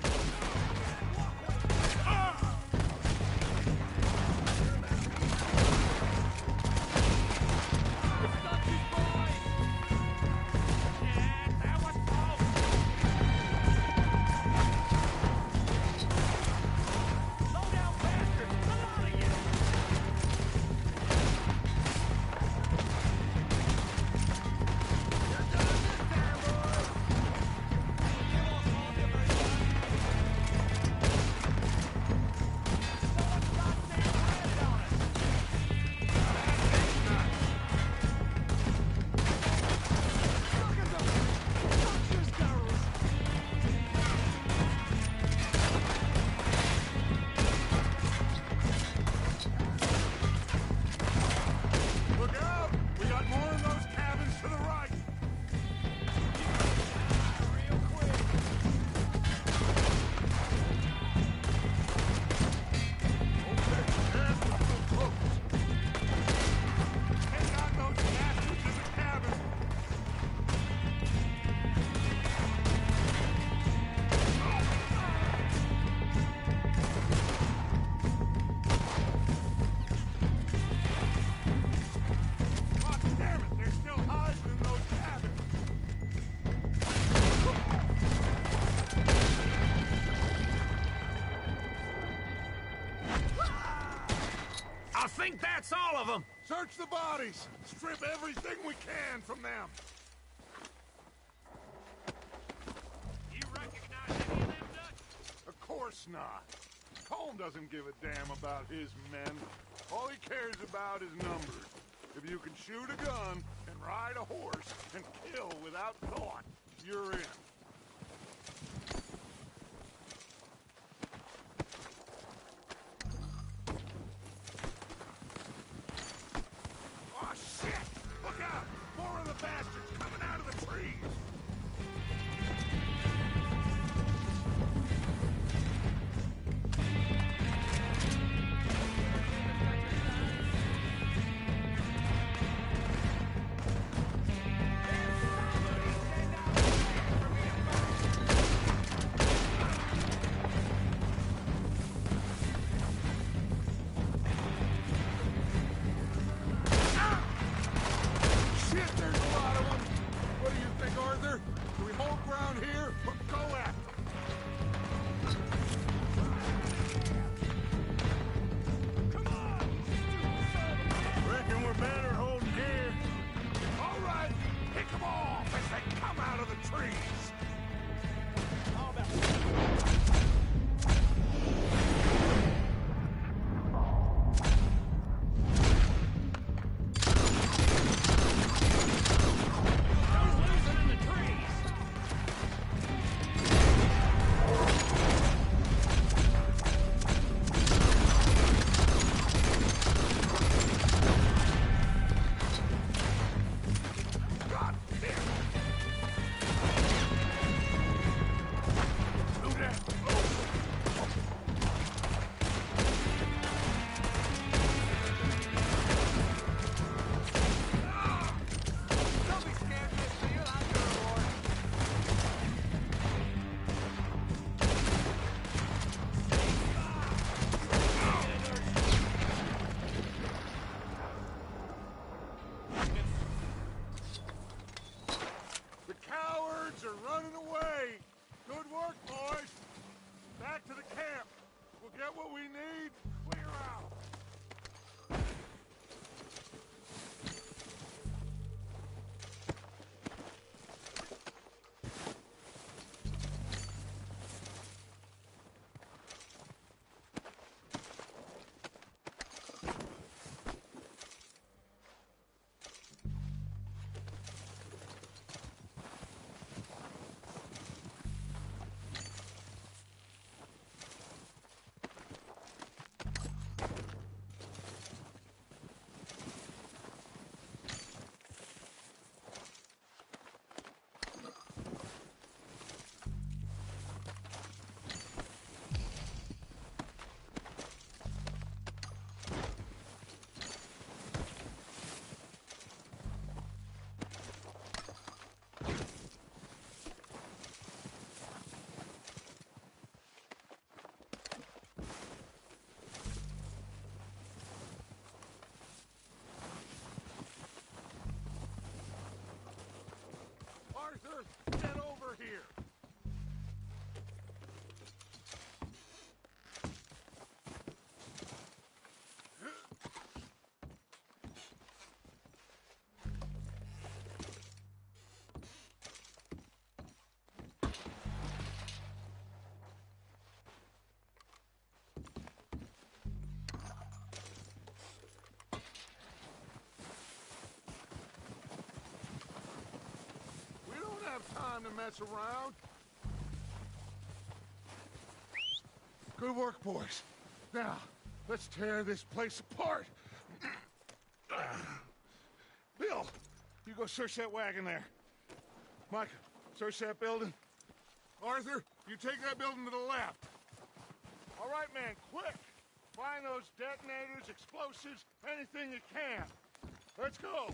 I think that's all of them. Search the bodies. Strip everything we can from them. You recognize any of them, Dutch? Of course not. Colm doesn't give a damn about his men. All he cares about is numbers. If you can shoot a gun and ride a horse and kill without thought, you're in. Oh, shit! Look out! More of the bastards coming out of the trees! time to mess around. Good work, boys. Now, let's tear this place apart. Bill, you go search that wagon there. Mike, search that building. Arthur, you take that building to the left. All right, man, quick. Find those detonators, explosives, anything you can. Let's go.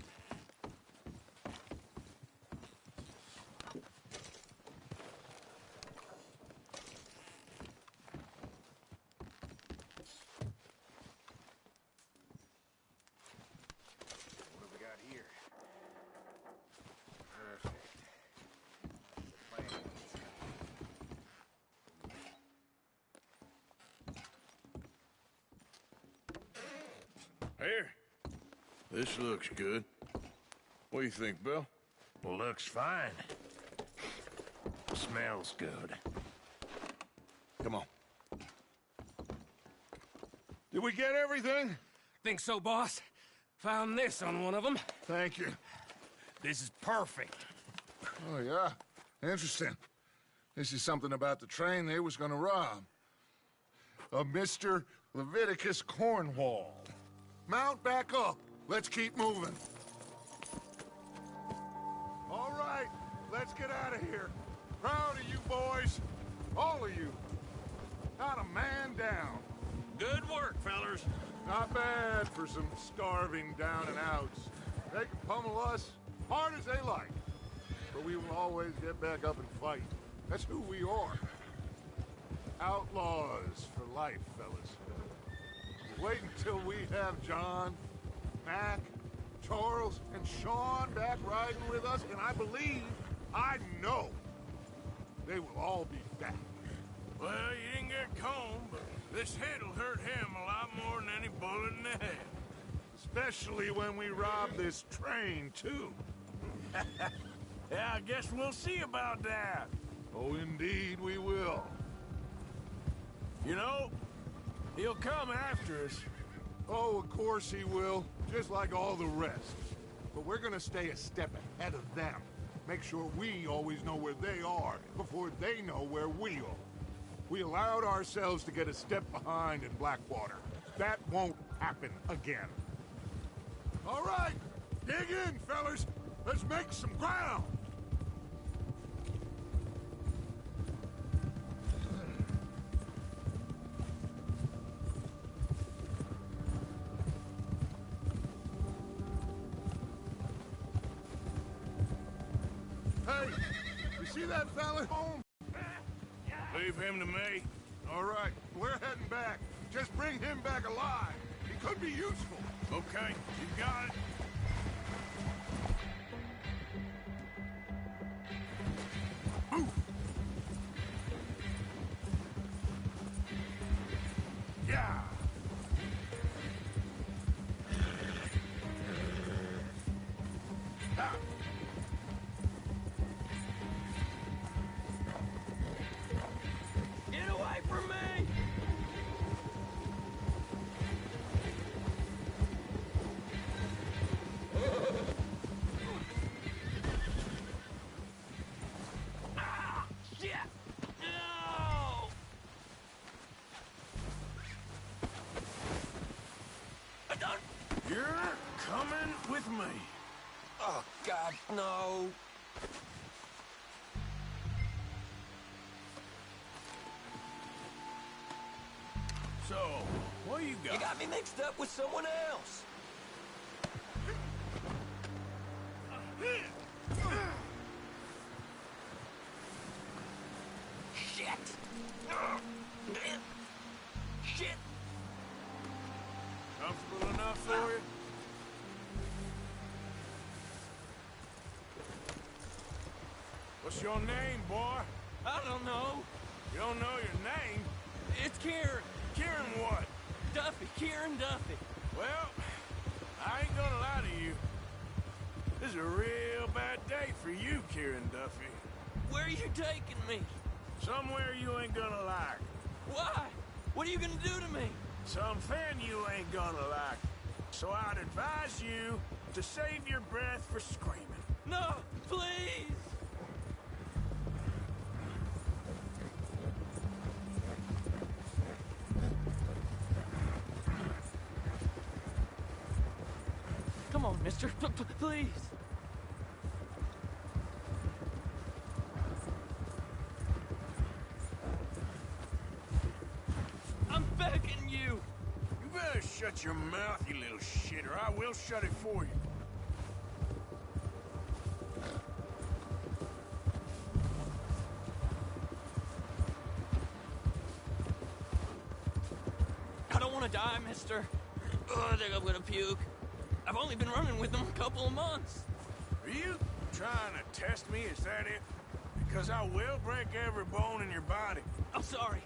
What have we got here? Perfect. Here. This looks good. What do you think, Bill? Looks fine. Smells good. Come on. Did we get everything? Think so, boss. Found this on one of them. Thank you. This is perfect. Oh, yeah? Interesting. This is something about the train they was gonna rob. A Mr. Leviticus Cornwall. Mount back up. Let's keep moving. All right, let's get out of here. Proud of you boys. All of you. Not a man down. Good work, fellers. Not bad for some starving down and outs. They can pummel us hard as they like. But we will always get back up and fight. That's who we are. Outlaws for life, fellas. Wait until we have John, Mac, Charles, and Sean back riding with us, and I know, they will all be back. Well, you didn't get Combe, but this hit'll hurt him a lot more than any bullet in the head. Especially when we rob this train, too. Yeah, I guess we'll see about that. Oh, indeed we will. You know, he'll come after us. Oh, of course he will, just like all the rest. But we're gonna stay a step ahead of them. Make sure we always know where they are before they know where we are. We allowed ourselves to get a step behind in Blackwater. That won't happen again. All right, dig in, fellas. Let's make some ground. Hey, you see that fella home? Leave him to me. All right, we're heading back. Just bring him back alive. He could be useful. Okay, you got it. Move. Yeah. Ah. Get away from me! Ah, shit! No! I done. You're coming with me. Oh, God, no. So, what you got? You got me mixed up with someone else. Shit. Shit. Comfortable enough for you? What's your name, boy? I don't know. You don't know your name? It's Kieran. Kieran what? Duffy. Kieran Duffy. Well, I ain't gonna lie to you. This is a real bad day for you, Kieran Duffy. Where are you taking me? Somewhere you ain't gonna like. Why? What are you gonna do to me? Something you ain't gonna like. So I'd advise you to save your breath for screaming. No, please. Mister, please. I'm begging you. You better shut your mouth, you little shit, or I will shut it for you. I don't want to die, mister. Oh, I think I'm gonna puke. I've only been running with them a couple of months. Are you trying to test me? Is that it? Because I will break every bone in your body. I'm sorry.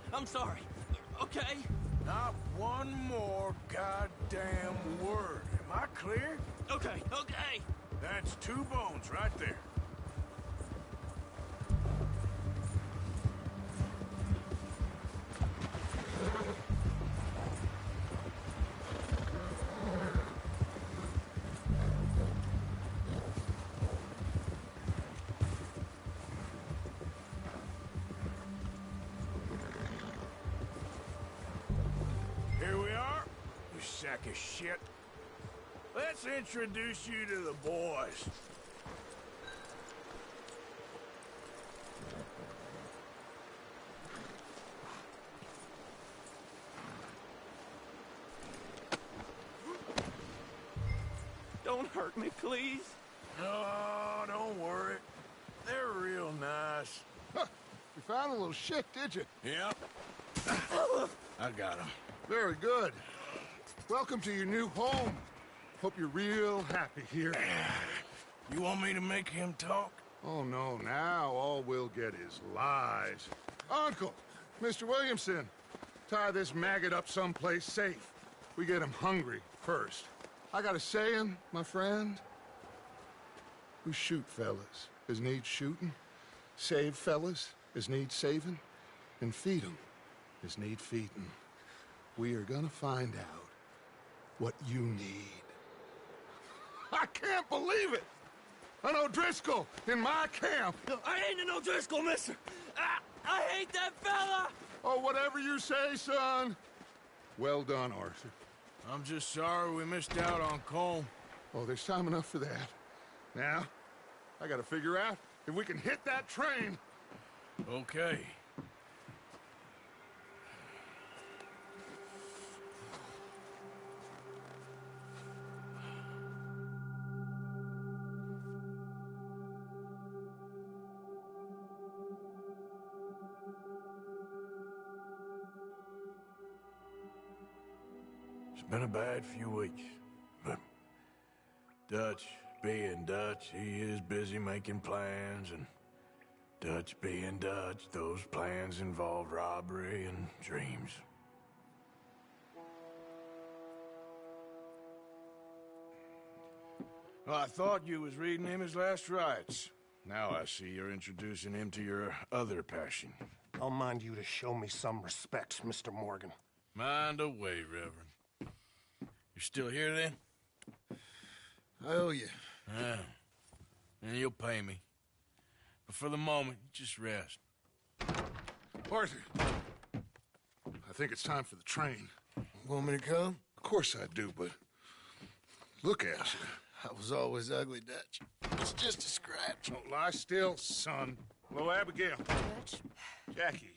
Okay? Not one more goddamn word. Am I clear? Okay. That's 2 bones right there. Here we are, you sack of shit. Let's introduce you to the boys. Don't hurt me, please. No, don't worry. They're real nice. Huh. You found a little shit, did you? Yep. I got him. Very good. Welcome to your new home. Hope you're real happy here. You want me to make him talk? Oh, no. Now all we'll get is lies. Uncle, Mr. Williamson, tie this maggot up someplace safe. We get him hungry first. I got a saying, my friend. We shoot fellas as need shooting, save fellas as need saving, and feed 'em as need feeding. We are gonna find out what you need. I can't believe it! An O'Driscoll in my camp! I ain't an O'Driscoll, mister! I hate that fella! Oh, whatever you say, son. Well done, Arthur. I'm just sorry we missed out on Colm. Oh, there's time enough for that. Now, I gotta figure out if we can hit that train. Okay. It's been a bad few weeks, but Dutch being Dutch, he is busy making plans, and Dutch being Dutch, those plans involve robbery and dreams. Well, I thought you was reading him his last rites. Now I see you're introducing him to your other passion. I'll mind you to show me some respect, Mr. Morgan. Mind away, Reverend. You still here, then? I owe you. Yeah. And you'll pay me. But for the moment, just rest. Arthur, I think it's time for the train. Want me to come? Of course I do, but look at you. I was always ugly, Dutch. It's just a scratch. Don't lie still, son. Hello, Abigail. Dutch, Jackie.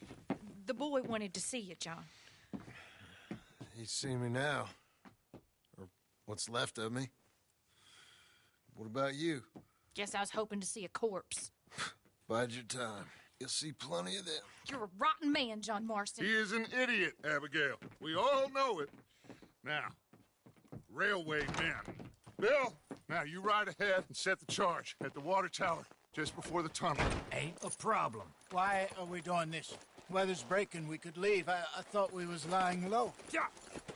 the boy wanted to see you, John. He's seen me now. Or what's left of me. What about you? Guess I was hoping to see a corpse. Bide your time. You'll see plenty of them. You're a rotten man, John Marston. He is an idiot, Abigail. We all know it. Now, railway men. Bill, now you ride ahead and set the charge at the water tower just before the tunnel. Ain't a problem. Why are we doing this? Weather's breaking. We could leave. I thought we was lying low. Yeah,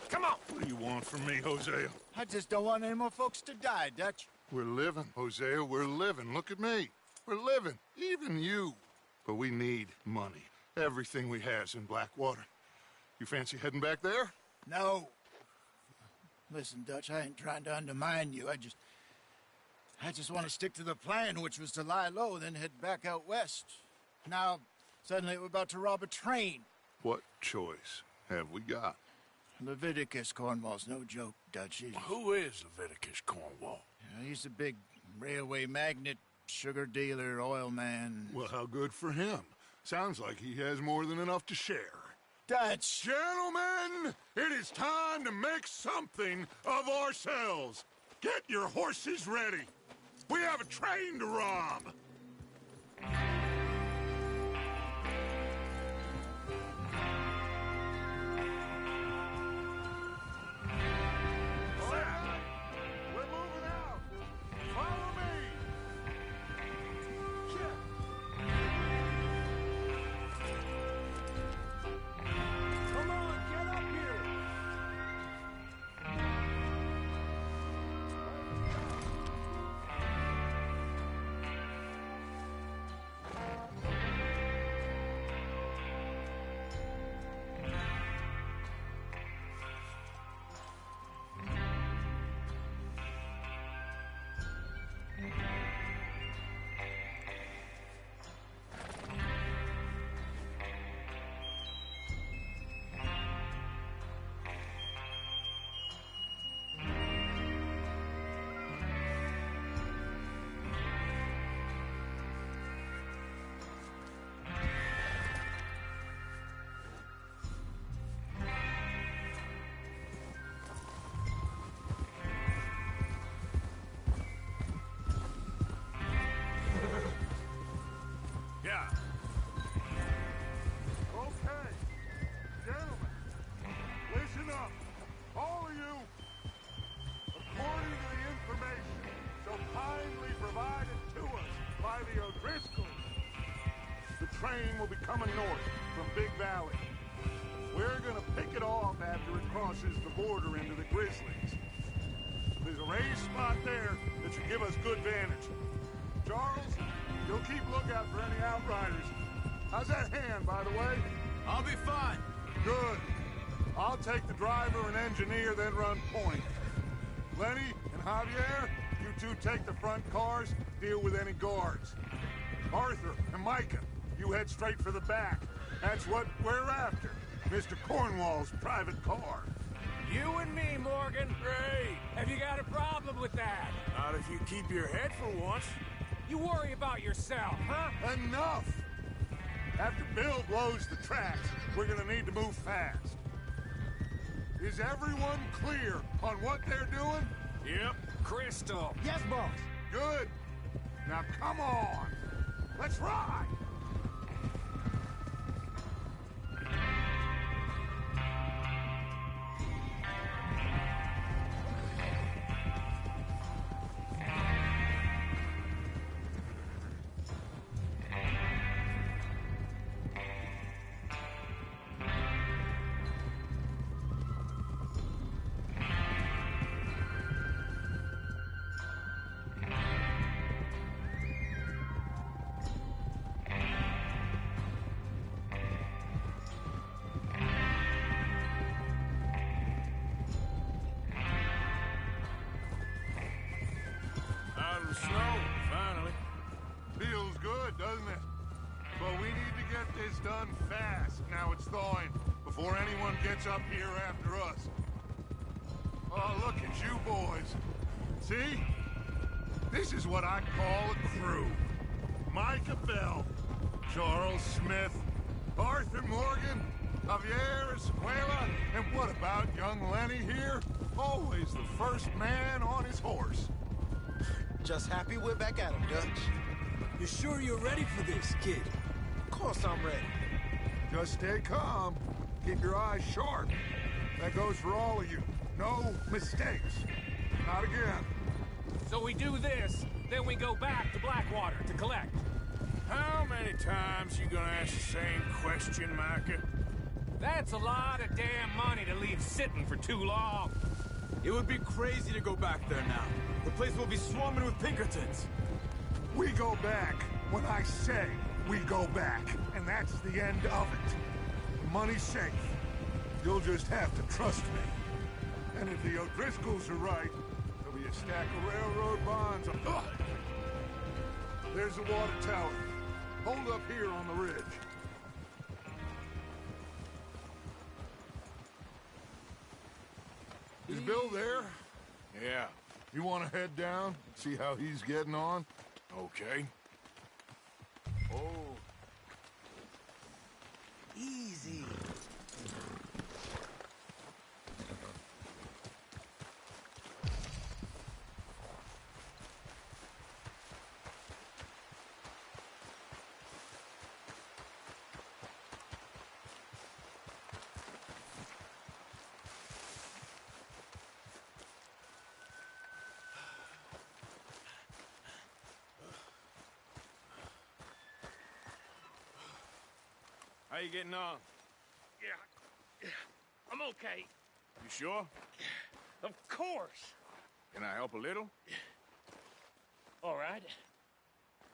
come on. What do you want from me, Hosea? I just don't want any more folks to die, Dutch. We're living, Hosea. We're living. Look at me. We're living. Even you. But we need money. Everything we has in Blackwater. You fancy heading back there? No. Listen, Dutch, I ain't trying to undermine you. I just want to stick to the plan, which was to lie low, then head back out west. Now, suddenly we're about to rob a train. What choice have we got? Leviticus Cornwall's no joke, Dutch. Who is Leviticus Cornwall? He's a big railway magnate, sugar dealer, oil man. Well, how good for him. Sounds like he has more than enough to share. Dutch! Gentlemen, it is time to make something of ourselves. Get your horses ready. We have a train to rob. Yeah. Okay. Gentlemen, listen up. All of you. According to the information so kindly provided to us by the O'Driscolls, the train will be coming north from Big Valley. We're gonna pick it off after it crosses the border into the Grizzlies. There's a raised spot there that should give us good vantage. Charles, you'll keep lookout for any outriders. How's that hand, by the way? I'll be fine. Good. I'll take the driver and engineer, then run point. Lenny and Javier, you two take the front cars, deal with any guards. Arthur and Micah, you head straight for the back. That's what we're after. Mr. Cornwall's private car. You and me, Morgan. Great. Have you got a problem with that? Not if you keep your head for once. You worry about yourself, huh? Enough! After Bill blows the tracks, we're gonna need to move fast. Is everyone clear on what they're doing? Yep. Crystal. Yes, boss. Good. Now come on. Let's ride. Out of the snow, finally. Feels good, doesn't it? But we need to get this done fast. Now it's thawing, before anyone gets up here after us. Oh, look at you boys. See? This is what I call a crew. Micah Bell, Charles Smith, Arthur Morgan, Javier Escuela, and what about young Lenny here? Always the first man on his horse. Just happy we're back at him, Dutch. You sure you're ready for this, kid? Of course I'm ready. Just stay calm. Keep your eyes sharp. That goes for all of you. No mistakes. Not again. So we do this, then we go back to Blackwater to collect. How many times you gonna ask the same question, Micah? That's a lot of damn money to leave sitting for too long. It would be crazy to go back there now. The place will be swarming with Pinkertons. We go back when I say we go back, and that's the end of it. The money's safe. You'll just have to trust me. And if the O'Driscolls are right, there'll be a stack of railroad bonds. There's the water tower. Hold up here on the ridge. Bill there? Yeah. You want to head down, see how he's getting on? Okay. Oh. Easy. How you getting on? Yeah, I'm okay. You sure? Of course. Can I help a little? All right.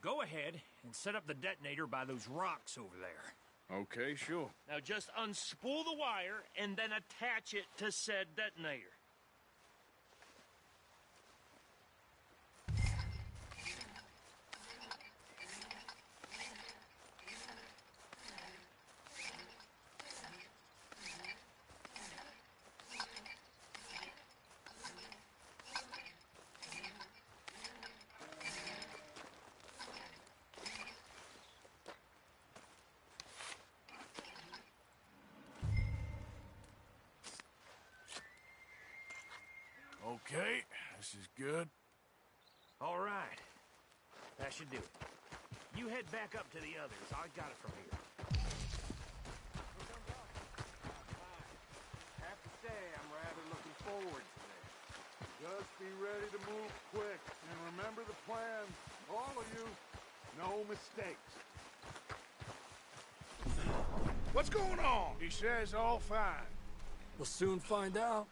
Go ahead and set up the detonator by those rocks over there. Okay, sure. Now just unspool the wire and then attach it to said detonator. Okay, this is good. All right. That should do it. You head back up to the others. I got it from here. Have to say, I'm rather looking forward to this. Just be ready to move quick, and remember the plan. All of you, no mistakes. What's going on? He says all fine. We'll soon find out.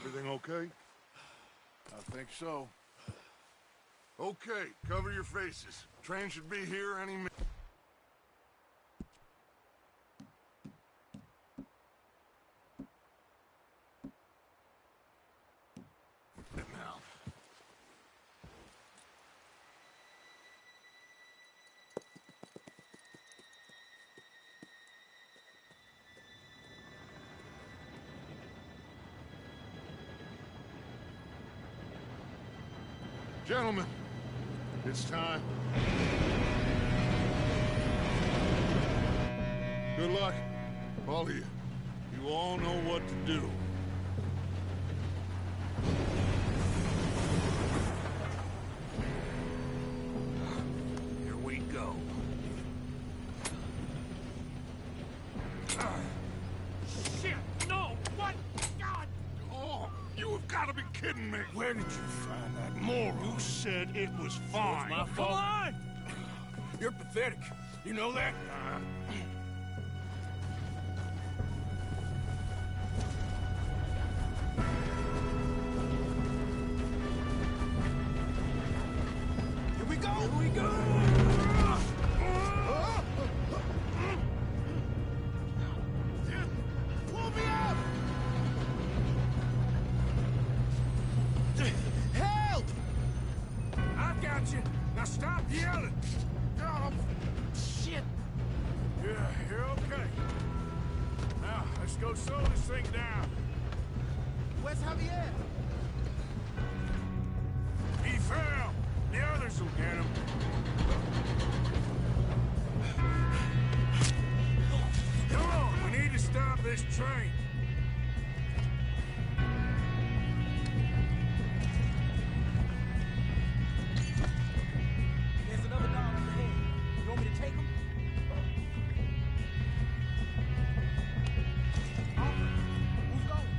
Everything okay? I think so. Okay, cover your faces. Train should be here any minute. Now. Gentlemen, it's time. Good luck, all of you. You all know what to do. Here we go. Shit! No! What? God! Oh, you have got to be kidding me. Where did you find that moron? You said it was fine. my fault. Come on! You're pathetic. You know that? Here we go! Here we go! Pull me up! Help! I got you. Now stop yelling. Oh, shit! Yeah, you're okay. Now, let's go slow this thing down. Where's Javier? He fell. The others will get him. Come on, we need to stop this train. There's another dog up ahead. You want me to take him? Who's going?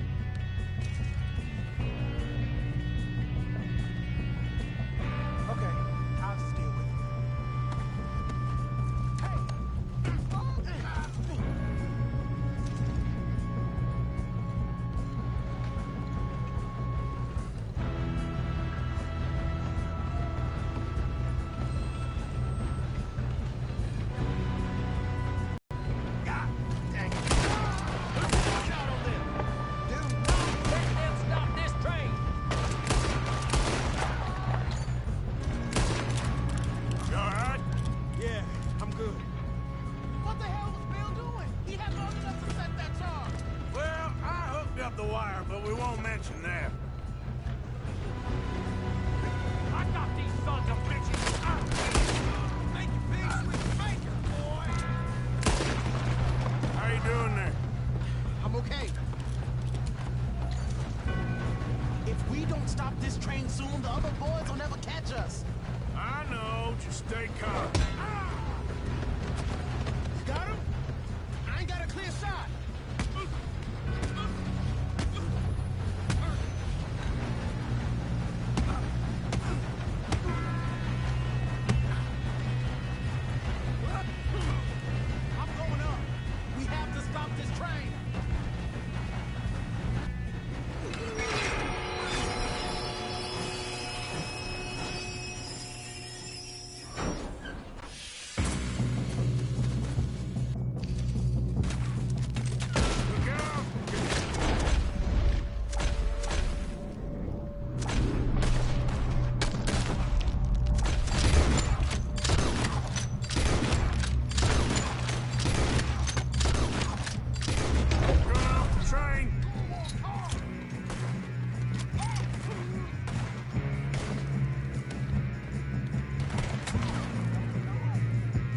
Okay, I'll just deal with it. Hey! we won't mention that. I got these sons of bitches out! Make your peace with the maker, boy! How you doing there? I'm okay. If we don't stop this train soon, the other boys will never catch us. I know, just stay calm. Got him? I ain't got a clear shot. I'm going up. We have to stop this train.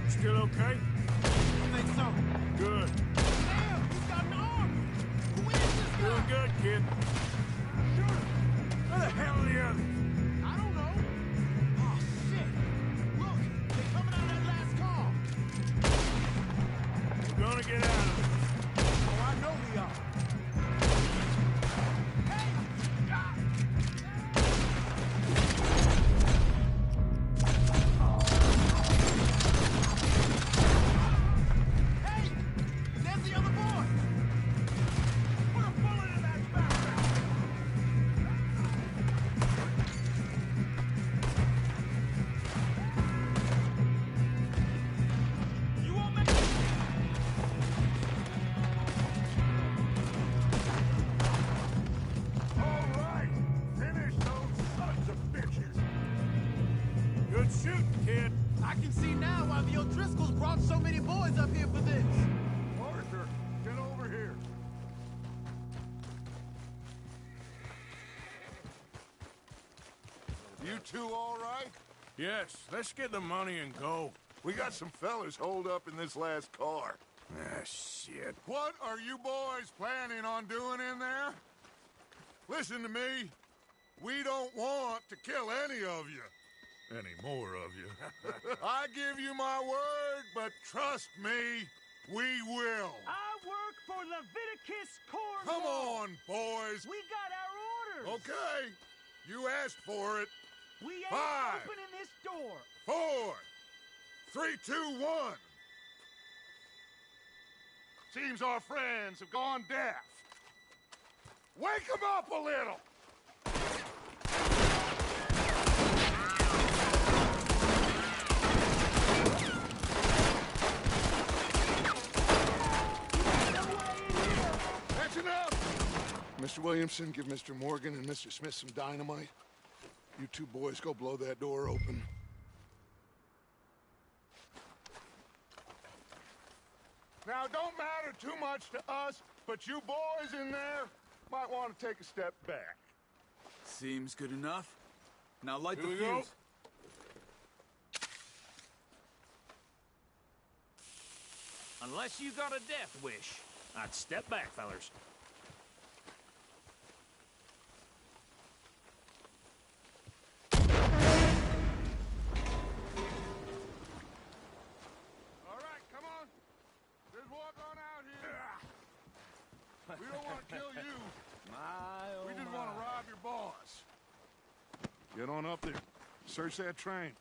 Still okay? I think so. Good. Damn, he's got an arm. Who is this guy? Doing good, kid. Where the hell are the others? I don't know. Oh, shit. Look, they're coming out of that last car. We're gonna get out of this. Oh, I know we are. Hey! Hey! There's the other boy! Put a bullet in that bastard! You won't make it! All right, finish those sons of bitches. Good shooting, kid. I can see now why the O'Driscolls brought so many boys up here for this. Arthur, get over here. You two all right? Yes, let's get the money and go. We got some fellas holed up in this last car. Ah, shit. What are you boys planning on doing in there? Listen to me. We don't want to kill any of you. Any more of you. I give you my word, but trust me, we will. I work for Leviticus Cornwall. Come on, boys. We got our orders. Okay. You asked for it. We ain't 5, opening this door. 4, 3, 2, 1. Seems our friends have gone deaf. Wake them up a little. That's enough. Mr. Williamson, give Mr. Morgan and Mr. Smith some dynamite. You two boys go blow that door open. Now, don't matter too much to us, but you boys in there might want to take a step back. Seems good enough. Now light the Here we go. fuse. Unless you got a death wish, I'd step back, fellers. All right, come on. Just walk on out here. We don't want to kill you. We just want to rob your boss. Get on up there. Search that train.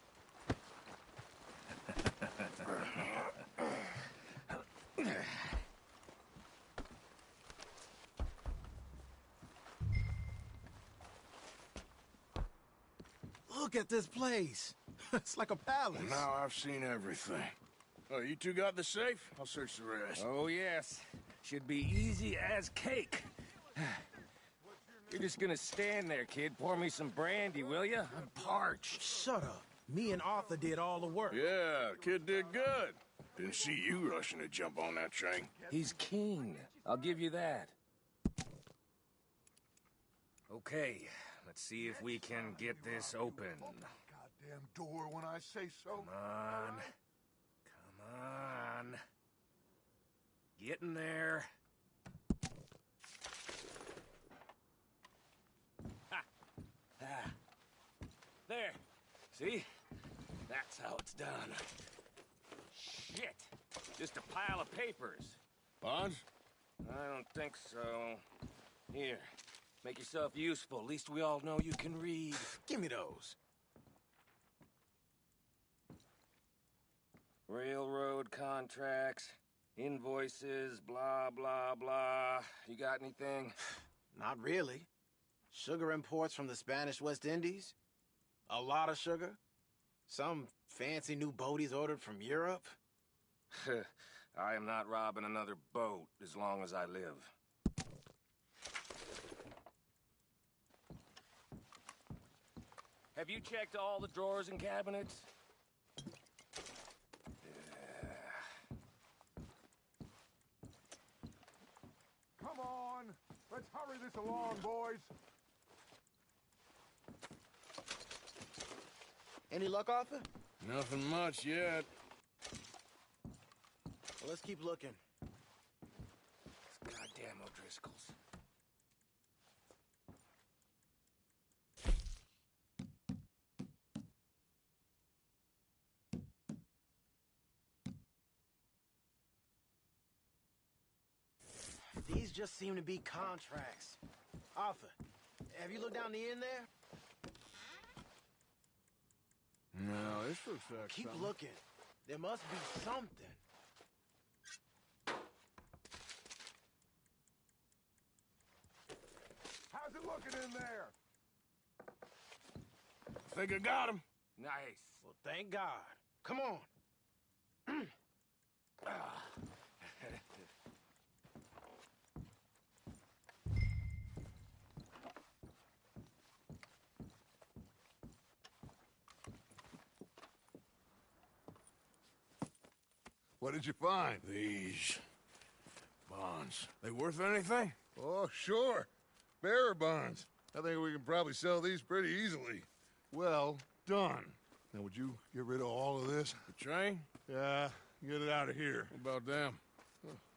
Look at this place. It's like a palace. Now I've seen everything. Oh, you two got the safe? I'll search the rest. Oh, yes. Should be easy as cake. You're just gonna stand there, kid. Pour me some brandy, will you? I'm parched. Shut up. Me and Arthur did all the work. Yeah, kid did good. Didn't see you rushing to jump on that train. He's keen. I'll give you that. Okay, let's see if we can get this open. Goddamn door when I say so. Come on. Come on. Get in there. Ha! Ah. There. See? That's how it's done. Shit. Just a pile of papers. Bonds? I don't think so. Here. Make yourself useful. At least we all know you can read. Give me those. Railroad contracts, invoices, blah, blah, blah. You got anything? Not really. Sugar imports from the Spanish West Indies. A lot of sugar. Some fancy new boat he's ordered from Europe. I am not robbing another boat as long as I live. Have you checked all the drawers and cabinets? Come on! Let's hurry this along, boys! Any luck, Arthur? Nothing much yet. Well, let's keep looking. Goddamn O'Driscolls. These just seem to be contracts. Arthur, have you looked down the end there? No, this looks like Keep something. looking. There must be something. How's it looking in there? Think I got him. Nice. Well, thank God. Come on. What did you find? These bonds. They worth anything? Oh, sure. Bearer bonds. I think we can probably sell these pretty easily. Well done. Now, would you get rid of all of this? The train? Yeah, get it out of here. What about them?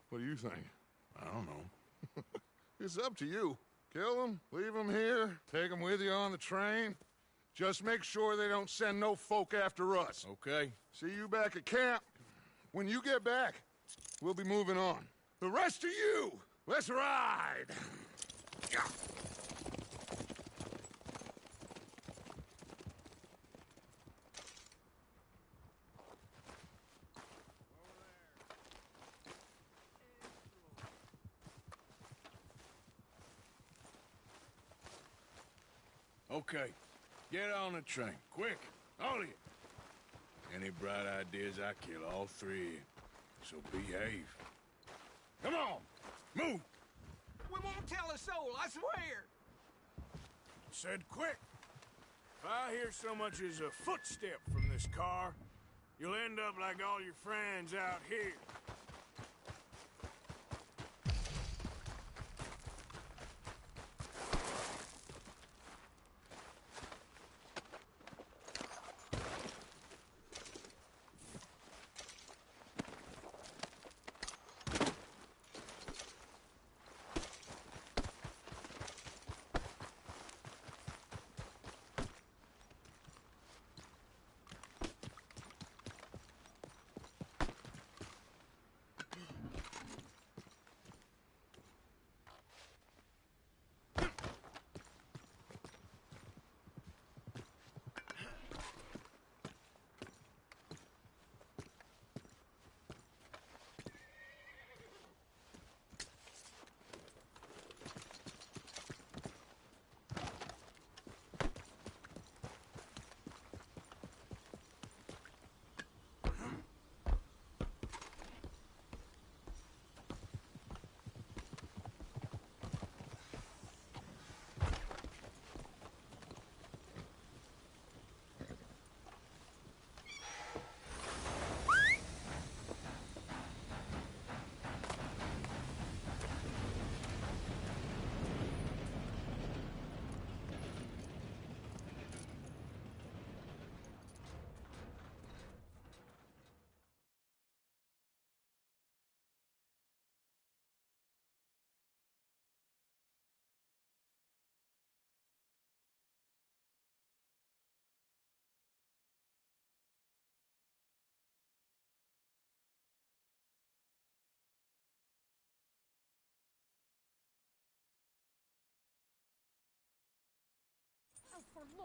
What do you think? I don't know. It's up to you. Kill them, leave them here, take them with you on the train. Just make sure they don't send no folk after us. Okay. See you back at camp. When you get back, we'll be moving on. The rest of you, let's ride! Yeah. Okay. Get on the train. Quick. All of you. Any bright ideas, I kill all three. So behave. Come on! Move! We won't tell a soul, I swear! Said quick! If I hear so much as a footstep from this car, you'll end up like all your friends out here.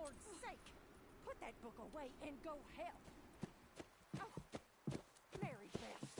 Lord's sake! Put that book away and go help. Oh, Mary Beth.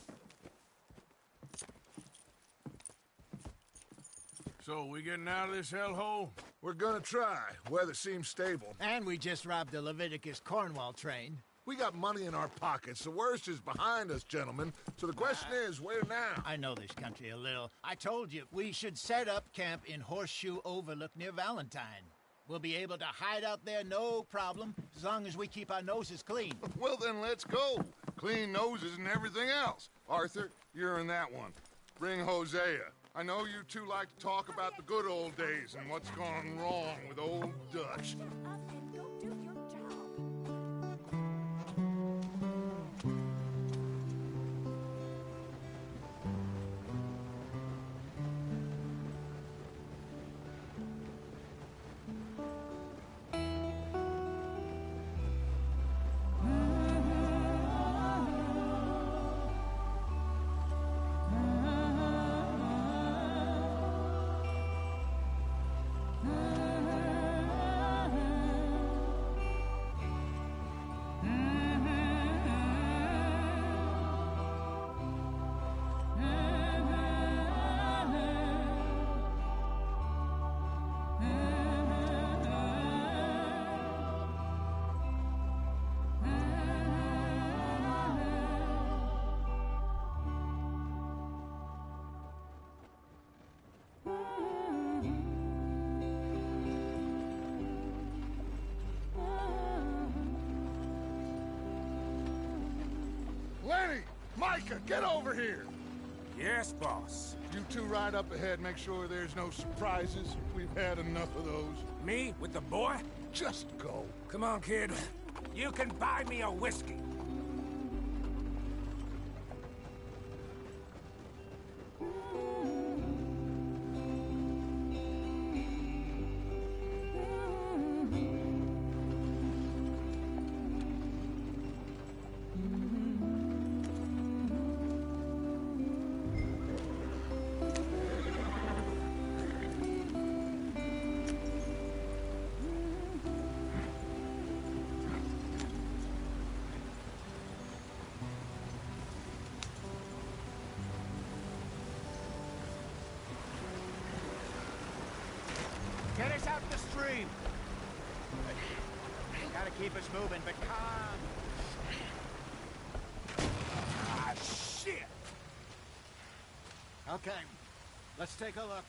So, we getting out of this hellhole? We're gonna try. Weather seems stable. And we just robbed the Leviticus Cornwall train. We got money in our pockets. The worst is behind us, gentlemen. So the question is, where now? I know this country a little. I told you, we should set up camp in Horseshoe Overlook near Valentine. We'll be able to hide out there, no problem, as long as we keep our noses clean. Well, then let's go. Clean noses and everything else. Arthur, you're in that one. Bring Hosea. I know you two like to talk about the good old days and what's gone wrong with old Dutch. Lenny! Micah, get over here! Yes, boss. You two ride up ahead, make sure there's no surprises. We've had enough of those. Me? With the boy? Just go. Come on, kid. You can buy me a whiskey. Get us out the stream. Gotta keep us moving, but calm. Ah, shit! Okay, let's take a look.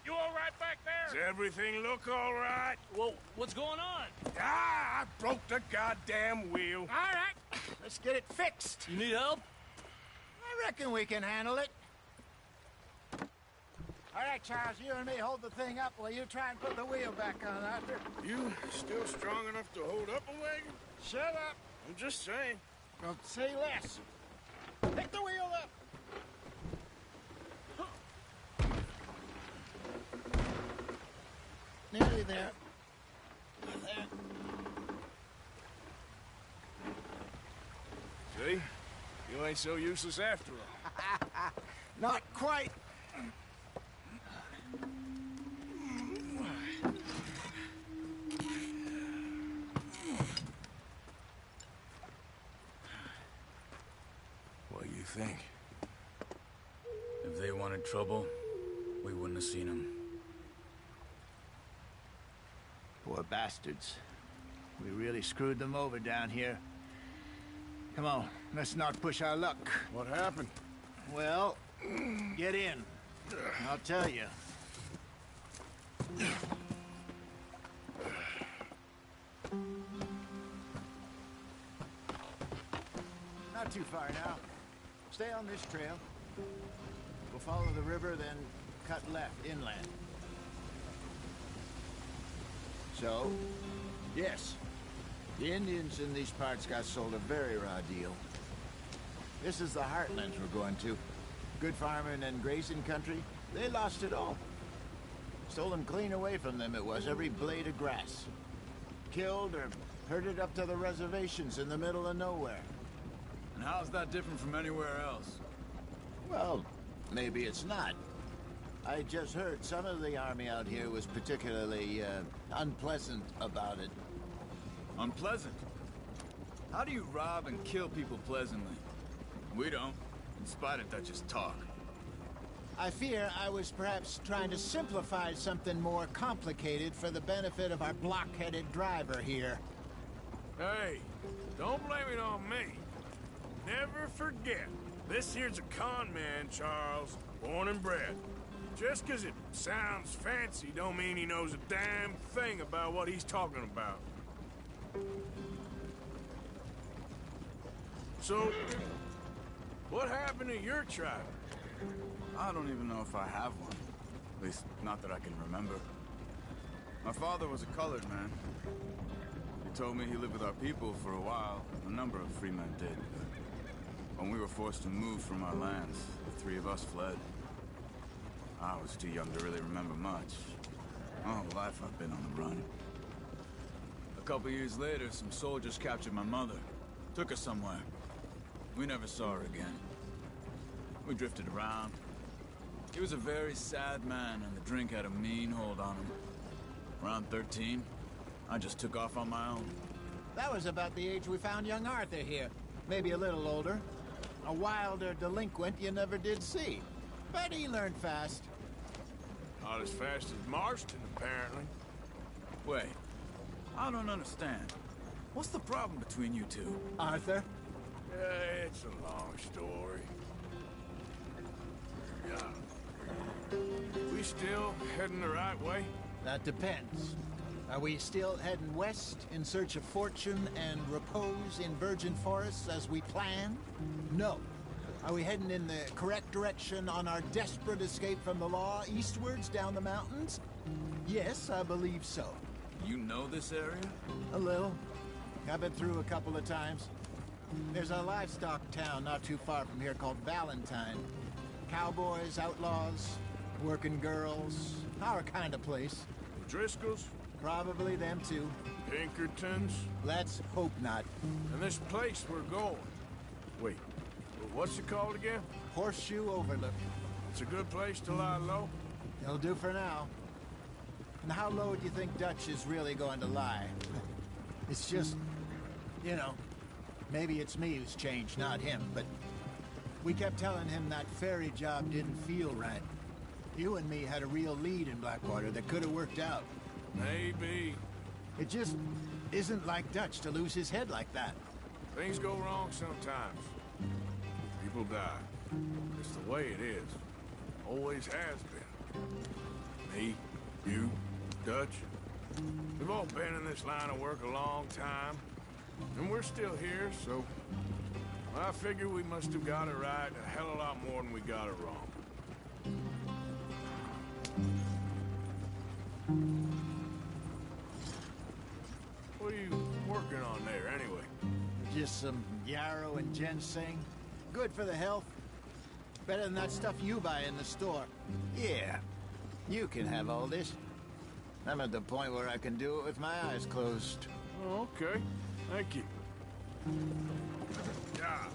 You all right back there? Does everything look all right? Well, what's going on? Ah, I broke the goddamn wheel. All right, let's get it fixed. You need help? I reckon we can handle it. All right, Charles, you and me hold the thing up while you try and put the wheel back on, Arthur. You still strong enough to hold up a wagon? Shut up. I'm just saying. Don't say less. Pick the wheel up. Nearly there. There. See? You ain't so useless after all. Not quite. What do you think? If they wanted trouble, we wouldn't have seen them. Poor bastards. We really screwed them over down here. Come on, let's not push our luck. What happened? Well, get in. I'll tell you. Not too far now. Stay on this trail. We'll follow the river, then cut left inland. So, yes, the Indians in these parts got sold a very raw deal. This is the heartlands we're going to. Good farming and grazing country, they lost it all. Stolen clean away from them it was, every blade of grass. Killed or herded up to the reservations in the middle of nowhere. And how's that different from anywhere else? Well, maybe it's not. I just heard some of the army out here was particularly, unpleasant about it. Unpleasant? How do you rob and kill people pleasantly? We don't, in spite of Dutch's talk. I fear I was perhaps trying to simplify something more complicated for the benefit of our block-headed driver here. Hey, don't blame it on me. Never forget, this here's a con man, Charles, born and bred. Just 'cause it sounds fancy don't mean he knows a damn thing about what he's talking about. So, what happened to your tribe? I don't even know if I have one. At least, not that I can remember. My father was a colored man. He told me he lived with our people for a while. A number of free men did. When we were forced to move from our lands, the three of us fled. I was too young to really remember much. My whole life I've been on the run. A couple years later, some soldiers captured my mother. Took her somewhere. We never saw her again. We drifted around. He was a very sad man, and the drink had a mean hold on him. Around 13, I just took off on my own. That was about the age we found young Arthur here. Maybe a little older. A wilder delinquent you never did see. But he learned fast. Not as fast as Marston, apparently. Wait, I don't understand. What's the problem between you two? Arthur? It's a long story. Yeah. We still heading the right way? That depends. Are we still heading west in search of fortune and repose in virgin forests as we planned? No. Are we heading in the correct direction on our desperate escape from the law eastwards down the mountains? Yes, I believe so. You know this area? A little. I've been through a couple of times. There's a livestock town not too far from here called Valentine. Cowboys, outlaws, working girls, our kind of place. Driscolls? Probably them too. Pinkertons? Let's hope not. And this place we're going. Wait, what's it called again? Horseshoe Overlook. It's a good place to lie low? It'll do for now. And how low do you think Dutch is really going to lie? It's just, you know, maybe it's me who's changed, not him, but we kept telling him that ferry job didn't feel right. You and me had a real lead in Blackwater that could have worked out. Maybe. It just isn't like Dutch to lose his head like that. Things go wrong sometimes. People die. It's the way it is. Always has been. Me, you, Dutch. We've all been in this line of work a long time. And we're still here, so I figure we must have got it right a hell of a lot more than we got it wrong. What are you working on there, anyway? Just some yarrow and ginseng. Good for the health. Better than that stuff you buy in the store. Yeah, you can have all this. I'm at the point where I can do it with my eyes closed. Oh, okay. Thank you. Yeah.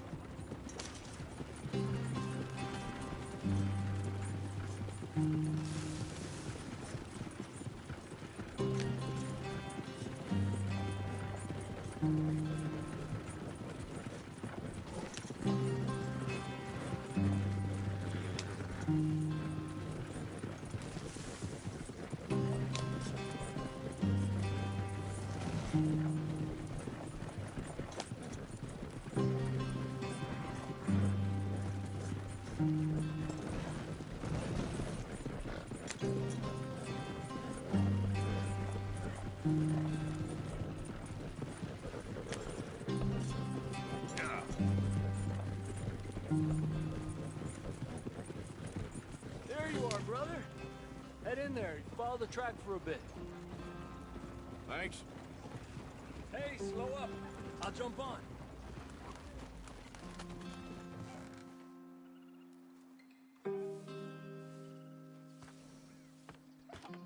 There you are, brother. Head in there. Follow the track for a bit. Thanks. Hey, slow up. I'll jump on.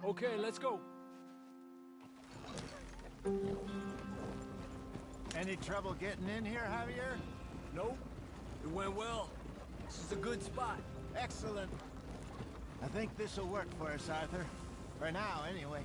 Okay, let's go. Any trouble getting in here, Javier? Nope. It went well. This is a good spot. Excellent. I think this'll work for us, Arthur. For now, anyway.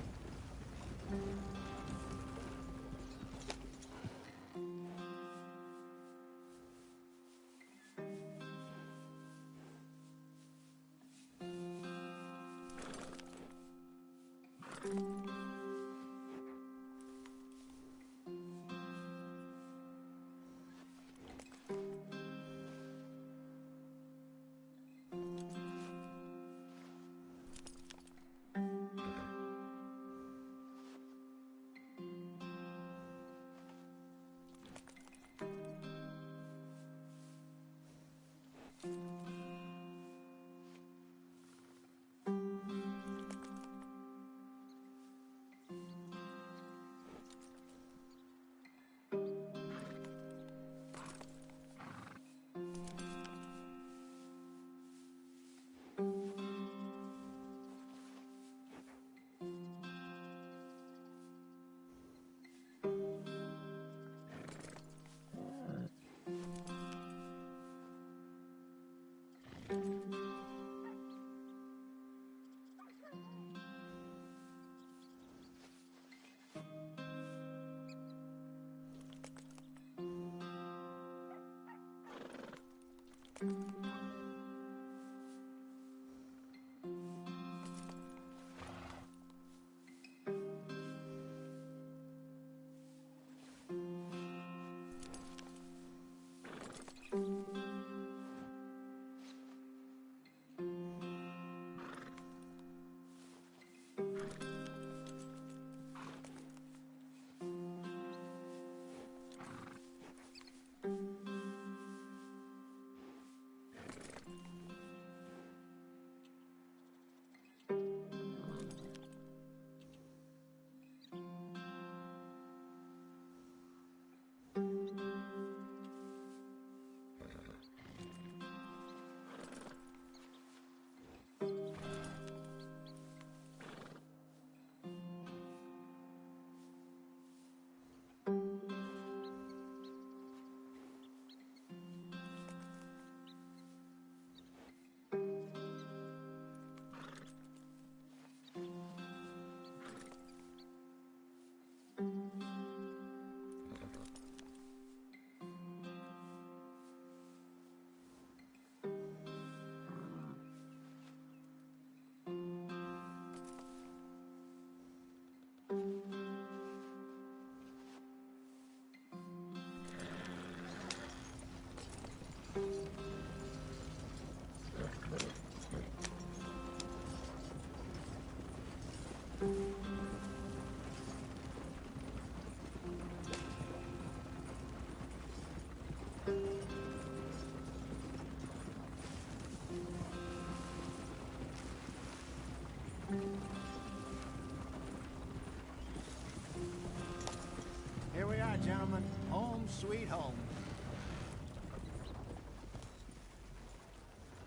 Here we are, gentlemen. Home sweet home.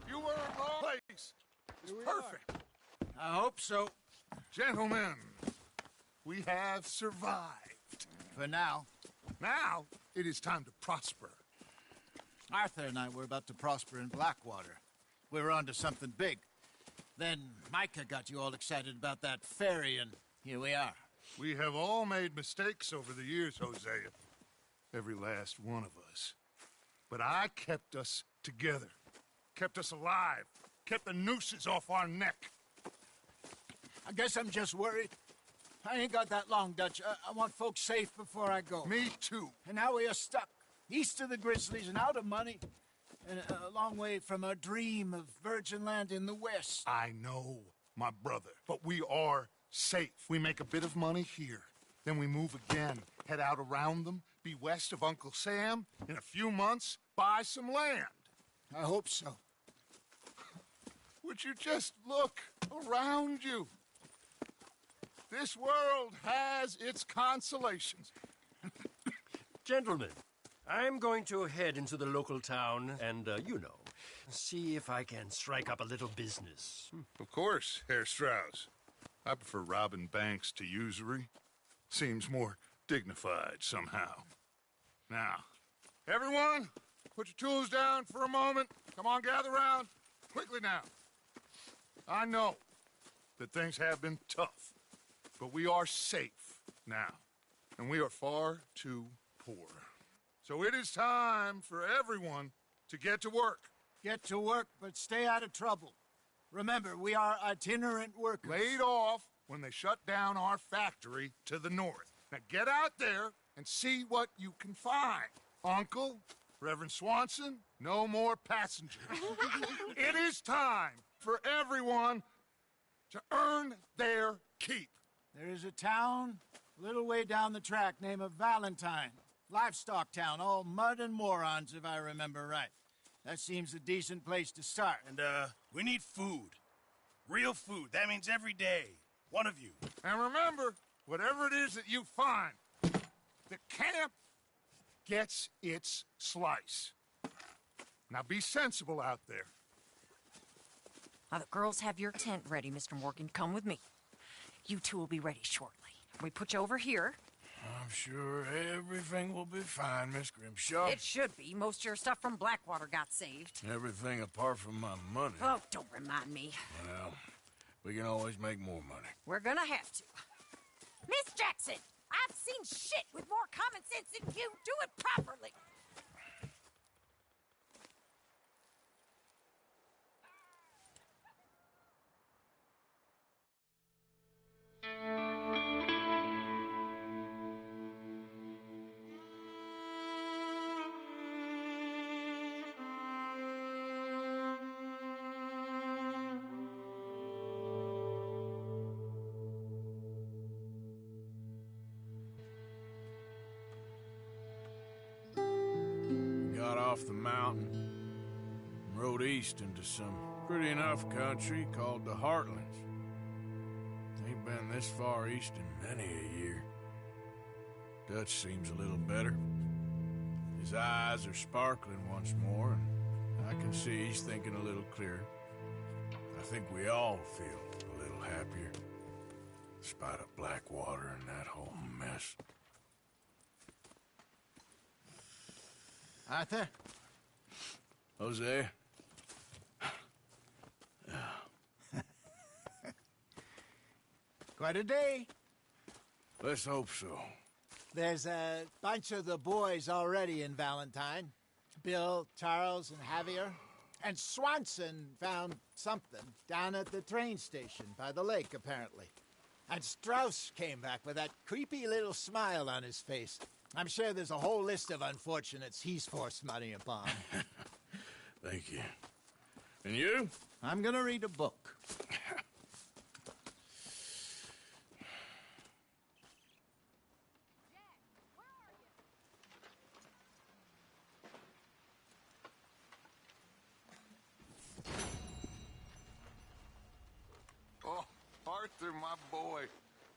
You were in the wrong place. It's perfect. I hope so. Gentlemen, we have survived. For now. Now, it is time to prosper. Arthur and I were about to prosper in Blackwater. We were on to something big. Then Micah got you all excited about that ferry, and here we are. We have all made mistakes over the years, Hosea. Every last one of us. But I kept us together. Kept us alive. Kept the nooses off our neck. I guess I'm just worried. I ain't got that long, Dutch. I want folks safe before I go. Me too. And now we are stuck. East of the Grizzlies and out of money. And a long way from our dream of virgin land in the west. I know, my brother. But we are safe. We make a bit of money here. Then we move again. Head out around them. Be west of Uncle Sam. In a few months, buy some land. I hope so. Would you just look around you? This world has its consolations. Gentlemen, I'm going to head into the local town and, see if I can strike up a little business. Of course, Herr Strauss. I prefer robbing banks to usury. Seems more dignified somehow. Now, everyone, put your tools down for a moment. Come on, gather round. Quickly now. I know that things have been tough, but we are safe now, and we are far too poor. So it is time for everyone to get to work. Get to work, but stay out of trouble. Remember, we are itinerant workers. Laid off when they shut down our factory to the north. Now get out there and see what you can find. Uncle, Reverend Swanson, no more passengers. It is time for everyone to earn their keep. There is a town a little way down the track named Valentine. Livestock town, all mud and morons, if I remember right. That seems a decent place to start. And, we need food. Real food. That means every day. One of you. And remember, whatever it is that you find, the camp gets its slice. Now be sensible out there. Now, the girls have your tent ready, Mr. Morgan. Come with me. You two will be ready shortly. We put you over here. I'm sure everything will be fine, Miss Grimshaw. It should be. Most of your stuff from Blackwater got saved. Everything apart from my money. Oh, don't remind me. Well, we can always make more money. We're gonna have to. Miss Jackson, I've seen shit with more common sense than you. Do it properly. Got off the mountain and rode east into some pretty enough country called the Heartlands. Ain't been this far east in many a year. Dutch seems a little better. His eyes are sparkling once more, and I can see he's thinking a little clearer. I think we all feel a little happier, in spite of Blackwater and that whole mess. Arthur? Jose? Quite a day. Let's hope so. There's a bunch of the boys already in Valentine. Bill, Charles, and Javier. And Swanson found something down at the train station by the lake, apparently. And Strauss came back with that creepy little smile on his face. I'm sure there's a whole list of unfortunates he's forced money upon. Thank you. And you? I'm gonna read a book. Oh, Arthur, my boy.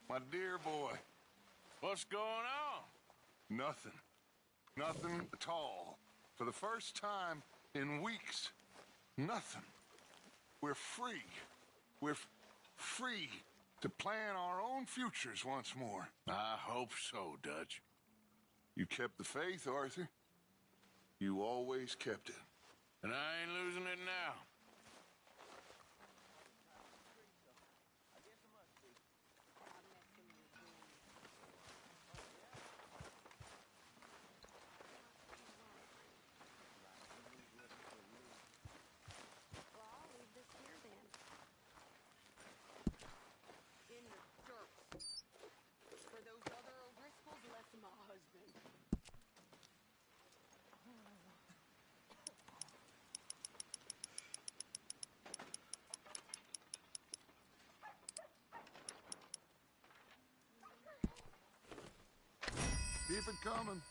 My dear boy. What's going on? Nothing. Nothing at all. For the first time in weeks. Nothing. We're free. We're free to plan our own futures once more. I hope so, Dutch. You kept the faith, Arthur. You always kept it. And I ain't losing it now. Keep it coming.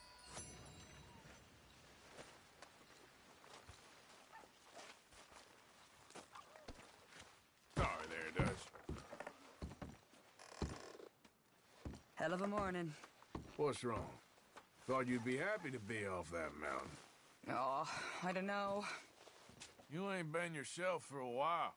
Sorry there, Dutch. Hell of a morning. What's wrong? Thought you'd be happy to be off that mountain. Oh, I don't know. You ain't been yourself for a while.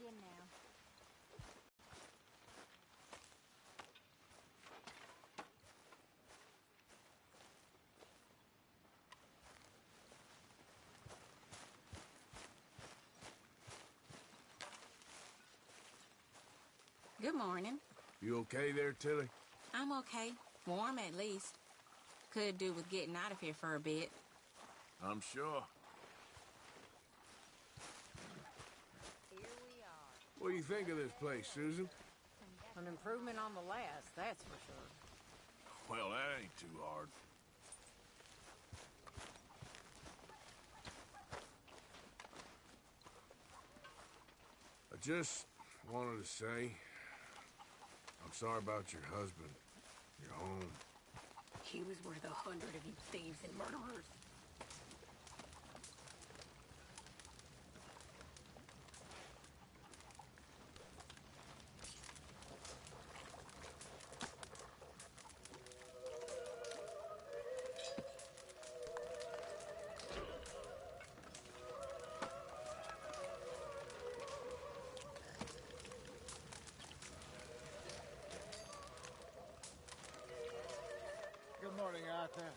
in now. Good morning. You okay there, Tilly? I'm okay. Warm, at least. Could do with getting out of here for a bit. I'm sure. Here we are. What do you think of this place, Susan? An improvement on the last, that's for sure. Well, that ain't too hard. I just wanted to say, I'm sorry about your husband, your home. He was worth 100 of you thieves and murderers. Good morning, Arthur.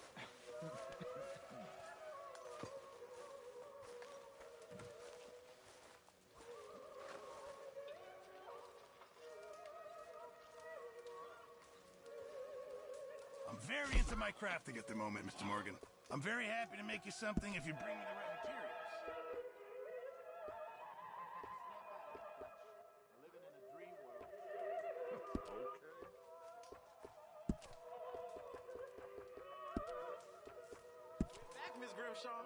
I'm very into my crafting at the moment, Mr. Morgan. I'm very happy to make you something if you bring me the right materials. Living in a dream world. Back, Miss Grimshaw.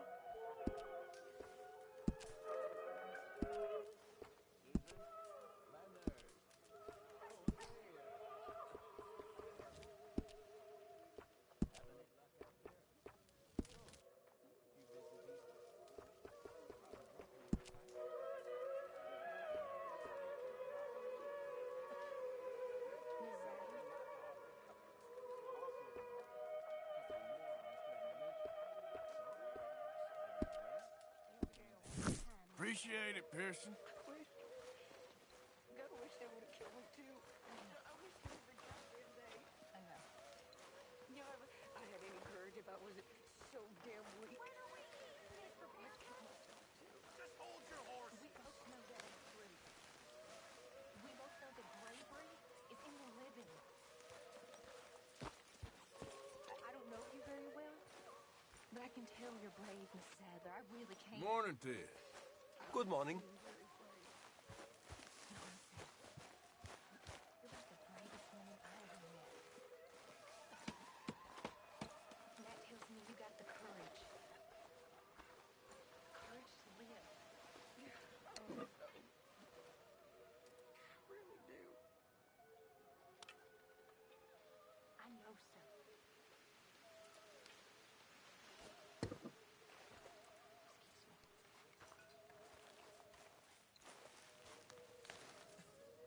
Appreciate it, Pearson. God, I wish they would have killed me too. I wish they would have killed me today. I know. You know, I had any courage if I wasn't so damn weak. Why don't we Mr. Beach killed myself too? Just hold your horse. We both know that ain't true. We both know the bravery is in the living. I don't know you very well, but I can tell you're brave, Miss Sadler. I really can. Morning to you. Good morning. You're about the bravest woman I ever met. And that tells me you got the courage. The courage to live. Oh, no. I really do. I know so.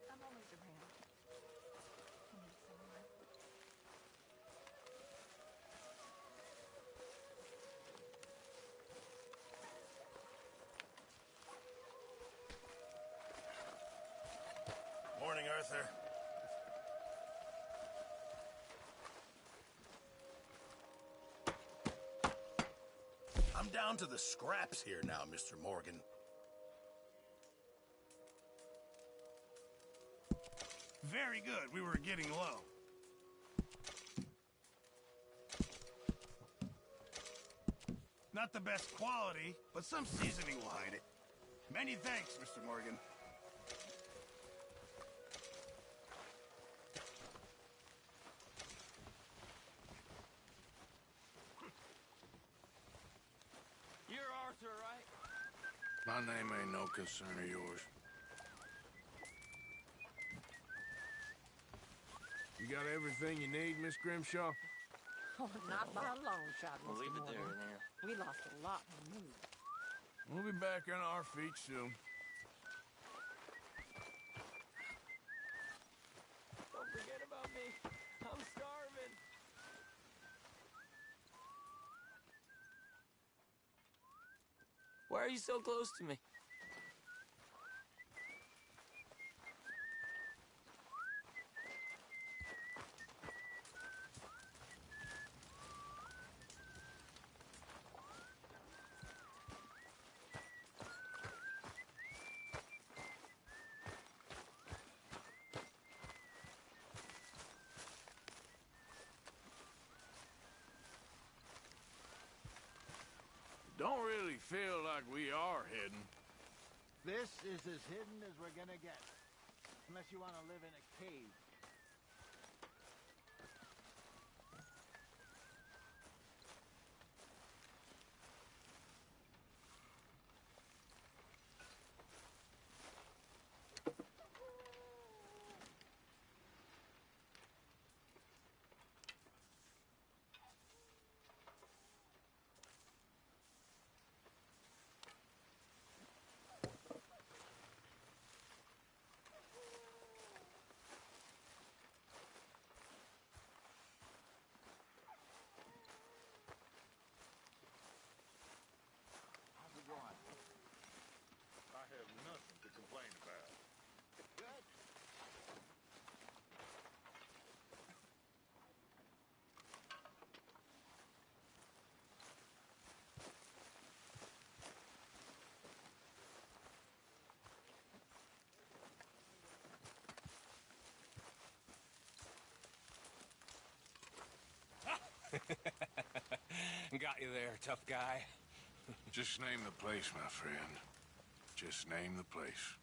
I'm always around. If you need someone. Morning, Arthur. I'm down to the scraps here now, Mr. Morgan. Very good. We were getting low. Not the best quality, but some seasoning will hide it. Many thanks, Mr. Morgan. You're Arthur, right? My name ain't no concern of yours. You got everything you need, Miss Grimshaw? Oh, not by a long shot, We'll Mr. leave it Morgan. there and there. We lost a lot in the move. We'll be back on our feet soon. Don't forget about me. I'm starving. Why are you so close to me? feel like we are hidden. This is as hidden as we're gonna get. Unless you want to live in a cave. I have nothing to complain about. Good. Got you there, tough guy. Just name the place, my friend. Just name the place.